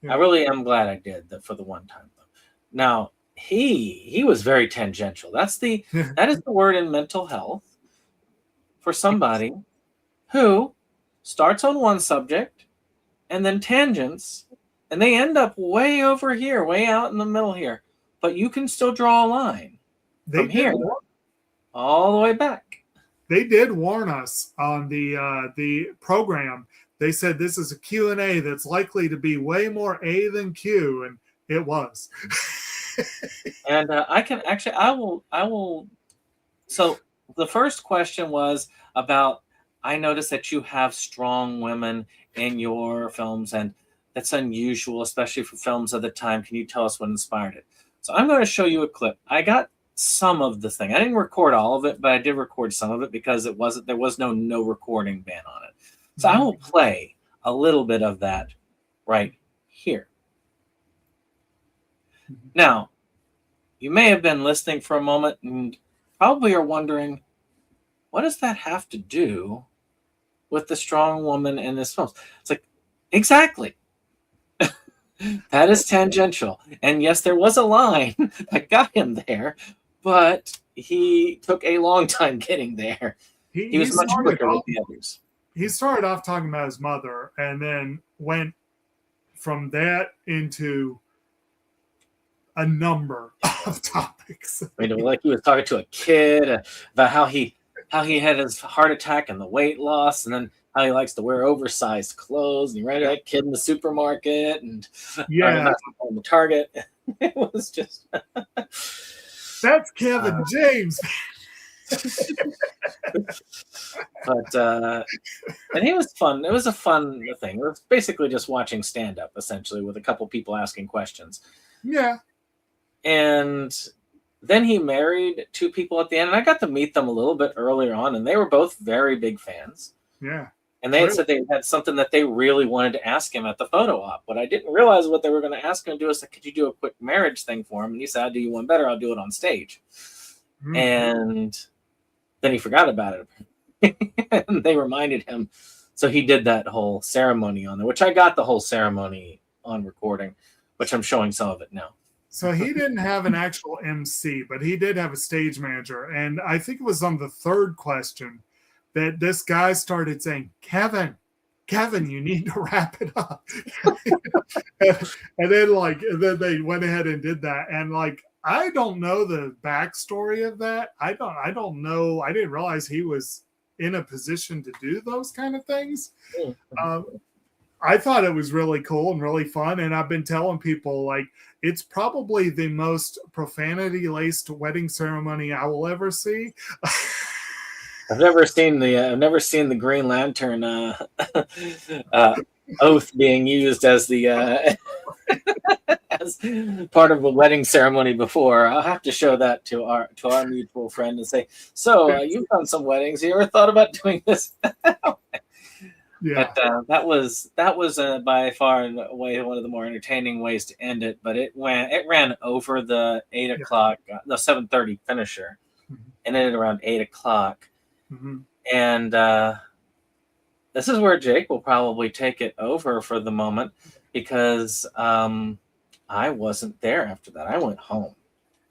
Yeah. I really am glad I did that for the one time. Now, he was very tangential. That is the word in mental health for somebody who starts on one subject and then tangents And they end up way over here, way out in the middle here. But you can still draw a line from here all the way back. They did warn us on the program. They said this is a Q&A that's likely to be way more A than Q, and it was. And I will. So the first question was about, I noticed that you have strong women in your films, and that's unusual, especially for films of the time. Can you tell us what inspired it? So I'm going to show you a clip. I got some of the thing. I didn't record all of it, but I did record some of it because there was no recording ban on it. So I will play a little bit of that right here. Now, you may have been listening for a moment and probably are wondering, what does that have to do with the strong woman in this film? It's like, exactly. That is tangential. And yes, there was a line that got him there, but he took a long time getting there. He was much quicker with the others. He started off talking about his mother and then went from that into a number of topics. Like he was talking to a kid about how he had his heart attack and the weight loss, and then how he likes to wear oversized clothes, and he ran that kid in the supermarket and in the Target. It was just that's Kevin James. But and it was fun. It was a fun thing. It was basically just watching stand up, essentially, with a couple people asking questions. Yeah. And then he married two people at the end, and I got to meet them a little bit earlier on, and they were both very big fans. Yeah. And they had said they had something that they really wanted to ask him at the photo op. What I didn't realize what they were going to ask him to do is, like, could you do a quick marriage thing for him? And he said, I'll do you one better. I'll do it on stage. Mm-hmm. And then he forgot about it. And they reminded him. So he did that whole ceremony on there, which I got the whole ceremony on recording, which I'm showing some of it now. So he didn't have an actual MC, but he did have a stage manager. And I think it was on the third question that this guy started saying, Kevin, you need to wrap it up. and then they went ahead and did that. And like, I don't know the backstory of that. I don't know. I didn't realize he was in a position to do those kind of things. I thought it was really cool and really fun. And I've been telling people, like, it's probably the most profanity-laced wedding ceremony I will ever see. I've never seen the Green Lantern oath being used as the as part of a wedding ceremony before. I'll have to show that to our mutual friend and say, so you've done some weddings. You ever thought about doing this? Yeah. But that was by far and away one of the more entertaining ways to end it. But it ran over the 8 o'clock, 7:30 finisher, and ended around 8 o'clock. Mm-hmm. And this is where Jake will probably take it over for the moment, because I wasn't there after that. I went home.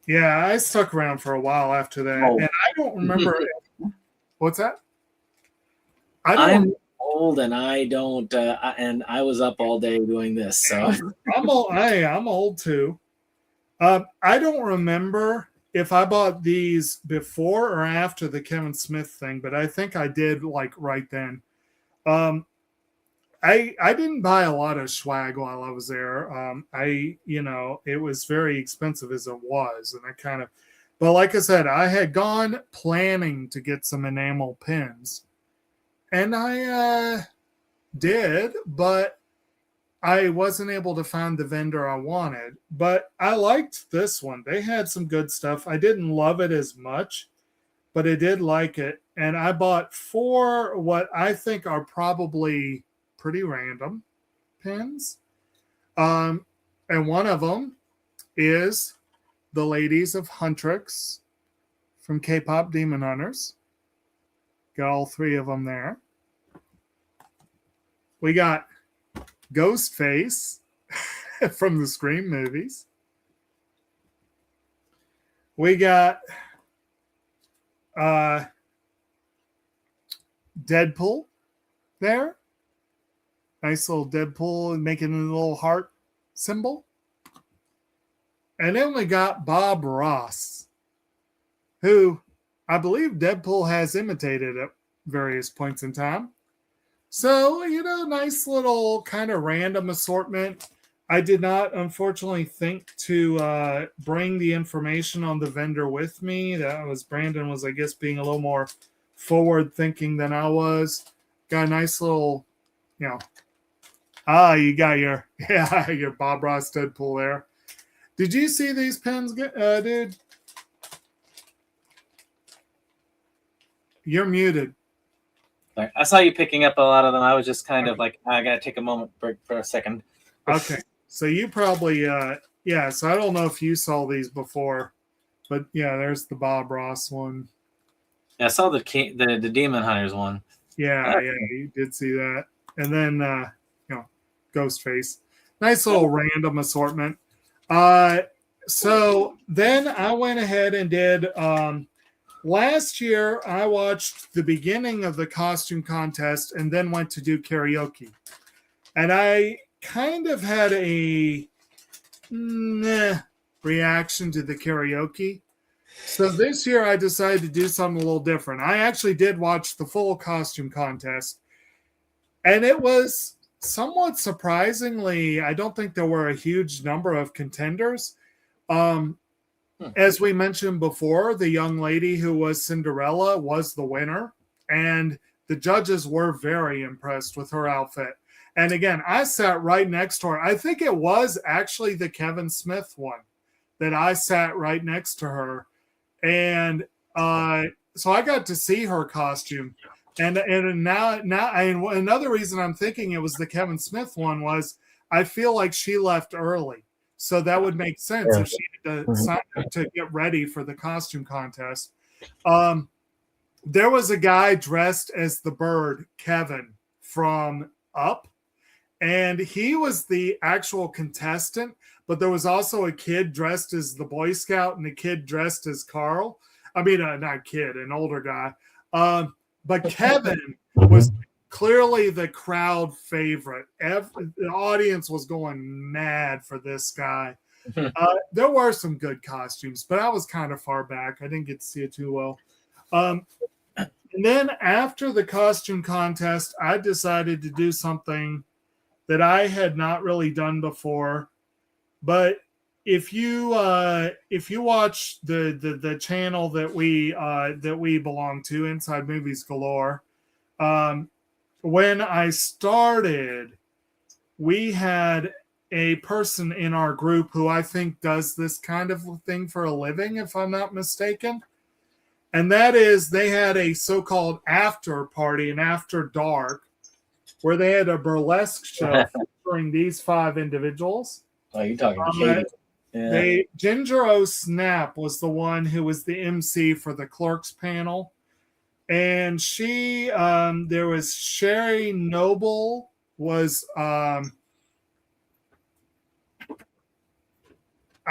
Yeah, I stuck around for a while after that, and I don't remember. What's that? I'm old, and I don't. And I was up all day doing this, so I'm old too. I don't remember if I bought these before or after the Kevin Smith thing, but I think I did, like, right then. I didn't buy a lot of swag while I was there. It was very expensive as it was, and but like I said, I had gone planning to get some enamel pins, and I did, but I wasn't able to find the vendor I wanted. But I liked this one. They had some good stuff. I didn't love it as much, but I did like it. And I bought 4 what I think are probably pretty random pins. And one of them is the ladies of Huntrix from K-Pop Demon Hunters. Got all 3 of them there. We got Ghostface from the Scream movies. We got Deadpool there. Nice little Deadpool making a little heart symbol. And then we got Bob Ross, who I believe Deadpool has imitated at various points in time. So, nice little kind of random assortment. I did not, unfortunately, think to bring the information on the vendor with me. Brandon was, I guess, being a little more forward thinking than I was. Got a nice little, you got your Bob Ross Deadpool there. Did you see these pins, dude? You're muted. I saw you picking up a lot of them. I was just kind of like, I gotta take a moment break for a second. Okay, so you probably, so I don't know if you saw these before, but yeah, there's the Bob Ross one. Yeah, I saw the Demon Hunters one. Yeah, you did see that. And then, Ghostface. Nice little random assortment. So then I went ahead and did, last year I watched the beginning of the costume contest and then went to do karaoke. And I kind of had a reaction to the karaoke. So this year I decided to do something a little different. I actually did watch the full costume contest. And it was somewhat surprisingly, I don't think there were a huge number of contenders. As we mentioned before, the young lady who was Cinderella was the winner. And the judges were very impressed with her outfit. And again, I sat right next to her. I think it was actually the Kevin Smith one that I sat right next to her. And so I got to see her costume. And now another reason I'm thinking it was the Kevin Smith one was I feel like she left early. So that would make sense if she had to sign up to get ready for the costume contest. There was a guy dressed as the bird, Kevin, from Up. And he was the actual contestant, but there was also a kid dressed as the Boy Scout and a kid dressed as Carl. I mean, not kid, an older guy. But Kevin was clearly the crowd favorite. The audience was going mad for this guy. There were some good costumes, but I was kind of far back. I didn't get to see it too well. And then after the costume contest, I decided to do something that I had not really done before. But if you watch the channel that we belong to, Inside Movies Galore, when I started, we had a person in our group who I think does this kind of thing for a living, if I'm not mistaken. And that is, they had a so-called after party, an after dark, where they had a burlesque show featuring these 5 individuals. Oh, you're talking Katie. Yeah. Ginger O Snap was the one who was the MC for the Clerks panel. And she, there was Sherry Noble was, I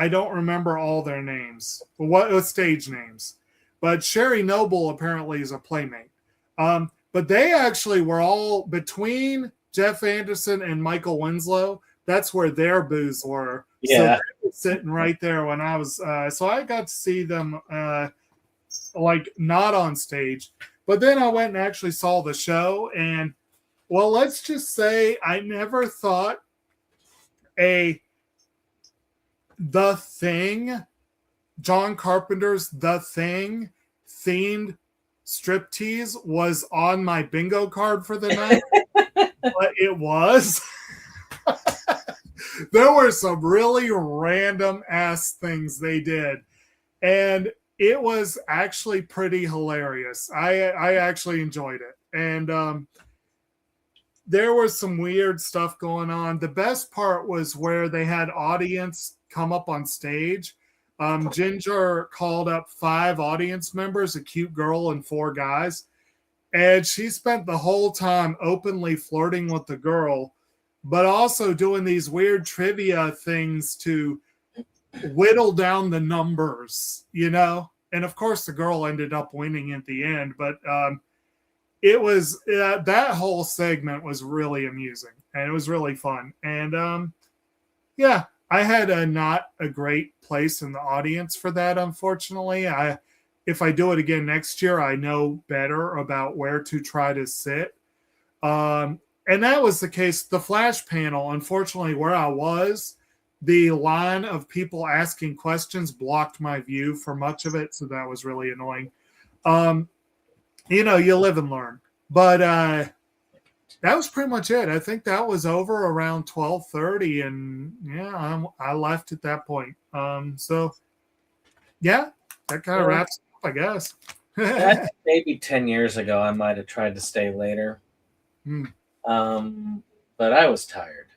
don't remember all their names, what stage names. But Sherry Noble apparently is a playmate. But they actually were all between Jeff Anderson and Michael Winslow. That's where their booths were. Yeah. So they were sitting right there when I was. So I got to see them like not on stage. But then I went and actually saw the show. And, well, let's just say I never thought The Thing, John Carpenter's The Thing themed striptease was on my bingo card for the night. But it was. There were some really random ass things they did. And it was actually pretty hilarious. I actually enjoyed it. And there was some weird stuff going on. The best part was where they had audience come up on stage. Ginger called up 5 audience members, a cute girl and 4 guys. And she spent the whole time openly flirting with the girl, but also doing these weird trivia things to whittle down the numbers, you know? And of course the girl ended up winning at the end, but it was, that whole segment was really amusing and it was really fun. And Yeah, I had not a great place in the audience for that, unfortunately. If I do it again next year, I know better about where to try to sit. And that was the case. The flash panel, unfortunately, where I was, the line of people asking questions blocked my view for much of it, so that was really annoying. You live and learn. But that was pretty much it. I think that was over around 12:30, and yeah, I left at that point. So yeah, that kind of wraps it up, I guess. I think maybe 10 years ago, I might have tried to stay later. But I was tired.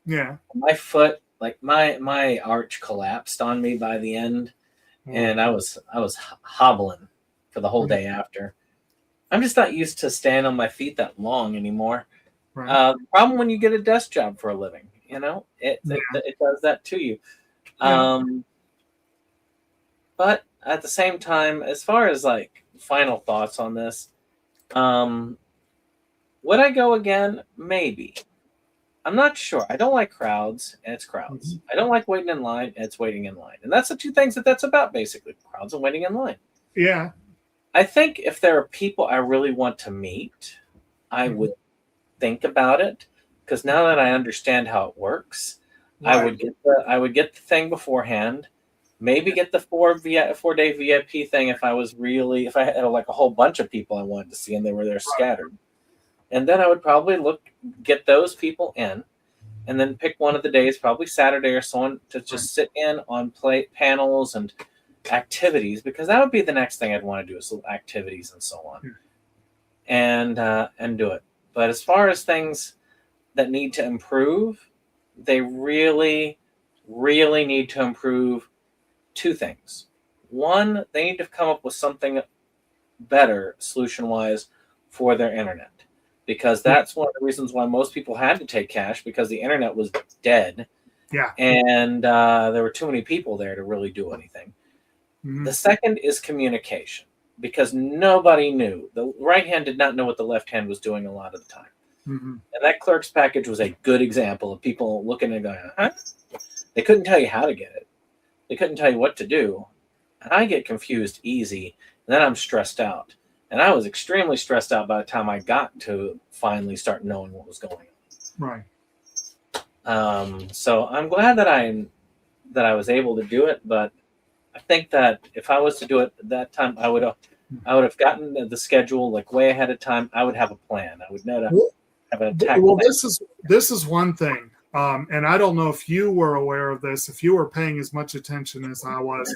Yeah. My foot, like my arch collapsed on me by the end, and I was hobbling for the whole day after. I'm just not used to staying on my feet that long anymore. Right. The problem when you get a desk job for a living, it does that to you. Yeah. But at the same time, as far as like final thoughts on this, would I go again? Maybe. I'm not sure. I don't like crowds, and it's crowds. I don't like waiting in line, and it's waiting in line. And that's the two things that's about, basically, crowds and waiting in line. Yeah. I think if there are people I really want to meet, I would think about it, because now that I understand how it works, Right. I would get the thing beforehand, maybe get the 4-day VIP thing if I had like a whole bunch of people I wanted to see and they were there scattered. And then I would probably get those people in, and then pick one of the days, probably Saturday or so on, to just sit in on panels and activities, because that would be the next thing I'd want to do, is little activities and so on, and do it. But as far as things that need to improve, they really, really need to improve two things. One, they need to come up with something better solution-wise for their internet, because that's one of the reasons why most people had to take cash, because the internet was dead. Yeah. And there were too many people there to really do anything. The second is communication, because nobody knew. The right hand did not know what the left hand was doing a lot of the time. And that clerk's package was a good example of people looking and going, huh? They couldn't tell you how to get it. They couldn't tell you what to do. And I get confused easy, and then I'm stressed out. And I was extremely stressed out by the time I got to finally start knowing what was going on. Right. So I'm glad that I was able to do it, but I think that if I was to do it at that time, I would have gotten the schedule like way ahead of time. I would have a plan. I would know to have an attack. Well, this is one thing, and I don't know if you were aware of this, if you were paying as much attention as I was,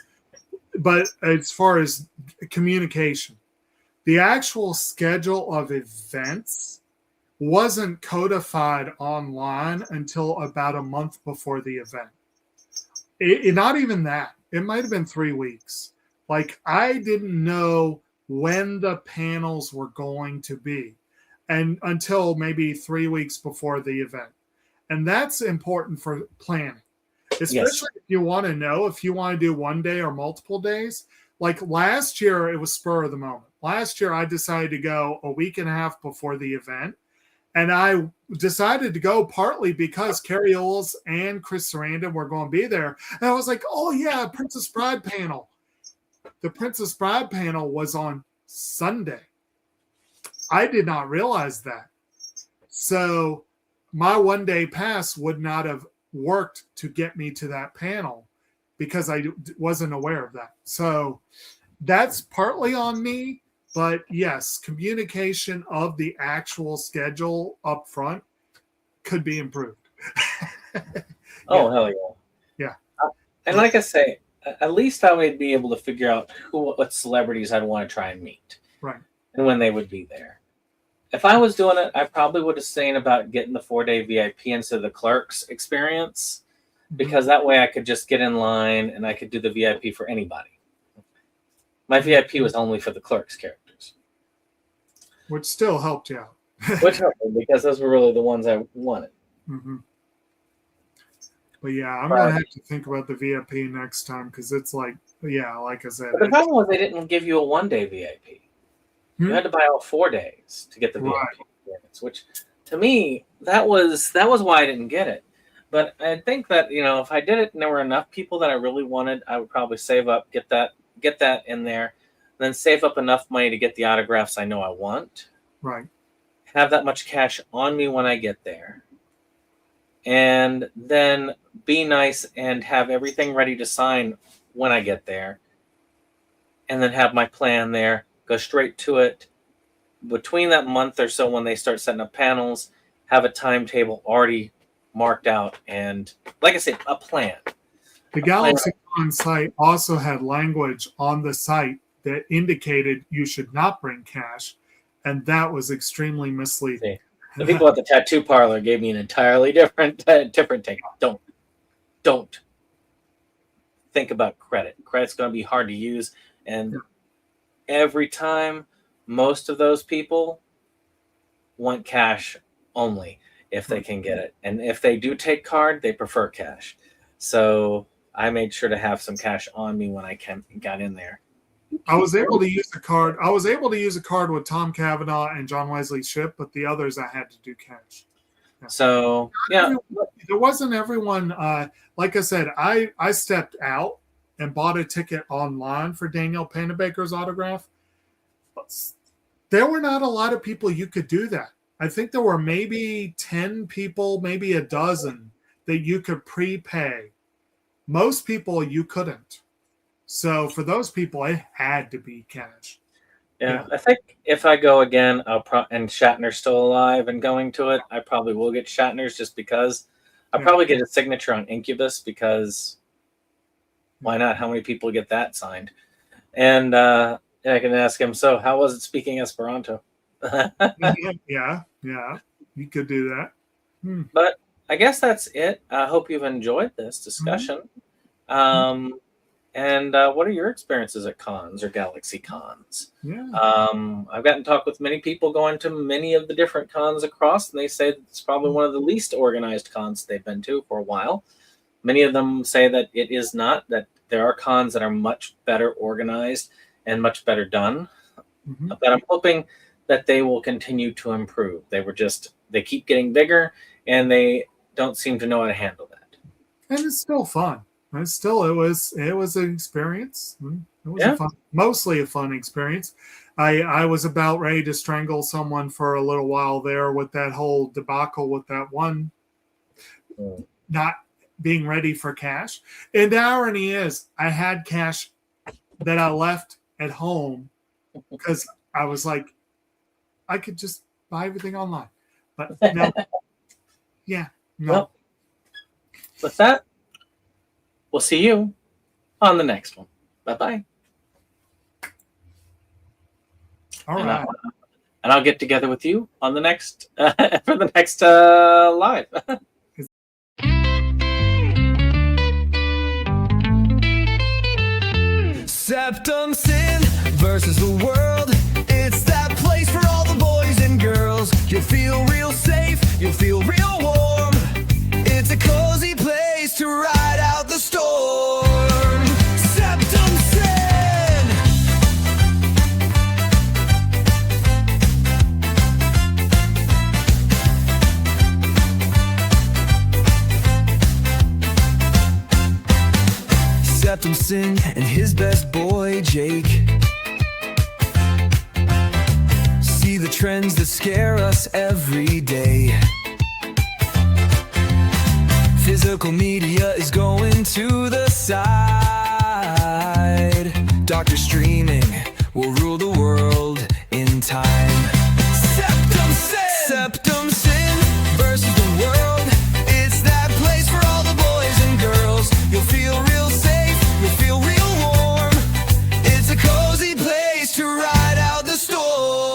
but as far as communication, the actual schedule of events wasn't codified online until about a month before the event. Not even that. It might have been 3 weeks. Like, I didn't know when the panels were going to be, and until maybe 3 weeks before the event. And that's important for planning, especially if you want to know if you want to do one day or multiple days. Like last year, it was spur of the moment. Last year, I decided to go a week and a half before the event. And I decided to go partly because Carrie Oles and Chris Sarandon were going to be there. And I was like, oh, yeah, Princess Bride panel. The Princess Bride panel was on Sunday. I did not realize that. So my one-day pass would not have worked to get me to that panel because I wasn't aware of that. So that's partly on me. But yes, communication of the actual schedule up front could be improved. Oh, hell yeah. Yeah. And like I say, at least I would be able to figure out what celebrities I'd want to try and meet. Right. And when they would be there. If I was doing it, I probably would have seen about getting the 4-day VIP instead of the clerk's experience, because that way I could just get in line and I could do the VIP for anybody. My VIP was only for the clerk's characters. Which still helped you out. Which helped me, because those were really the ones I wanted. But yeah, I'm going to have to think about the VIP next time, because it's like, yeah, like I said. But the problem was they didn't give you a 1-day VIP. You had to buy all 4 days to get the VIP experience, which to me, that was why I didn't get it. But I think that, if I did it and there were enough people that I really wanted, I would probably save up, get that in there, then save up enough money to get the autographs I know I want. Right. Have that much cash on me when I get there. And then be nice and have everything ready to sign when I get there. And then have my plan there, go straight to it. Between that month or so when they start setting up panels, have a timetable already marked out. And like I said, a plan. The GalaxyCon site also had language on the site that indicated you should not bring cash. And that was extremely misleading. The people at the tattoo parlor gave me an entirely different take. Don't think about credit. Credit's going to be hard to use. And every time, most of those people want cash only if they can get it. And if they do take card, they prefer cash. So I made sure to have some cash on me when I got in there. I was able to use a card. I was able to use a card with Tom Cavanaugh and John Wesley Shipp, but the others I had to do cash. Yeah. So, yeah. There wasn't everyone. Like I said, I stepped out and bought a ticket online for Daniel Panabaker's autograph. There were not a lot of people you could do that. I think there were maybe 10 people, maybe a dozen that you could prepay. Most people you couldn't. So for those people, it had to be cash. Yeah, I think if I go again, and Shatner's still alive and going to it, I probably will get Shatner's just because. I'll probably get a signature on Incubus because why not? How many people get that signed? And I can ask him, so how was it speaking Esperanto? Yeah, you could do that. But I guess that's it. I hope you've enjoyed this discussion. And what are your experiences at cons or Galaxy cons? Yeah. I've gotten to talk with many people going to many of the different cons across, and they say it's probably one of the least organized cons they've been to for a while. Many of them say that it is not, that there are cons that are much better organized and much better done. But I'm hoping that they will continue to improve. They keep getting bigger, and they don't seem to know how to handle that. And it's still fun. It was an experience. It was mostly a fun experience. I was about ready to strangle someone for a little while there with that whole debacle with that one not being ready for cash. And the irony is I had cash that I left at home because I was like, I could just buy everything online. But no. Well, with that, we'll see you on the next one. Bye-bye. All right. And I'll get together with you on the next for the next live. SeptumSin versus the world. It's that place for all the boys and girls. You'll feel real safe. You'll feel real warm. It's a cozy place to ride out the storm. SeptumSin. SeptumSin and his best boy Jake see the trends that scare us every day. Physical media is going to the side. Doctor streaming will rule the world in time. SeptumSin versus the world. It's that place for all the boys and girls. You'll feel real safe. You'll feel real warm. It's a cozy place to ride out the storm.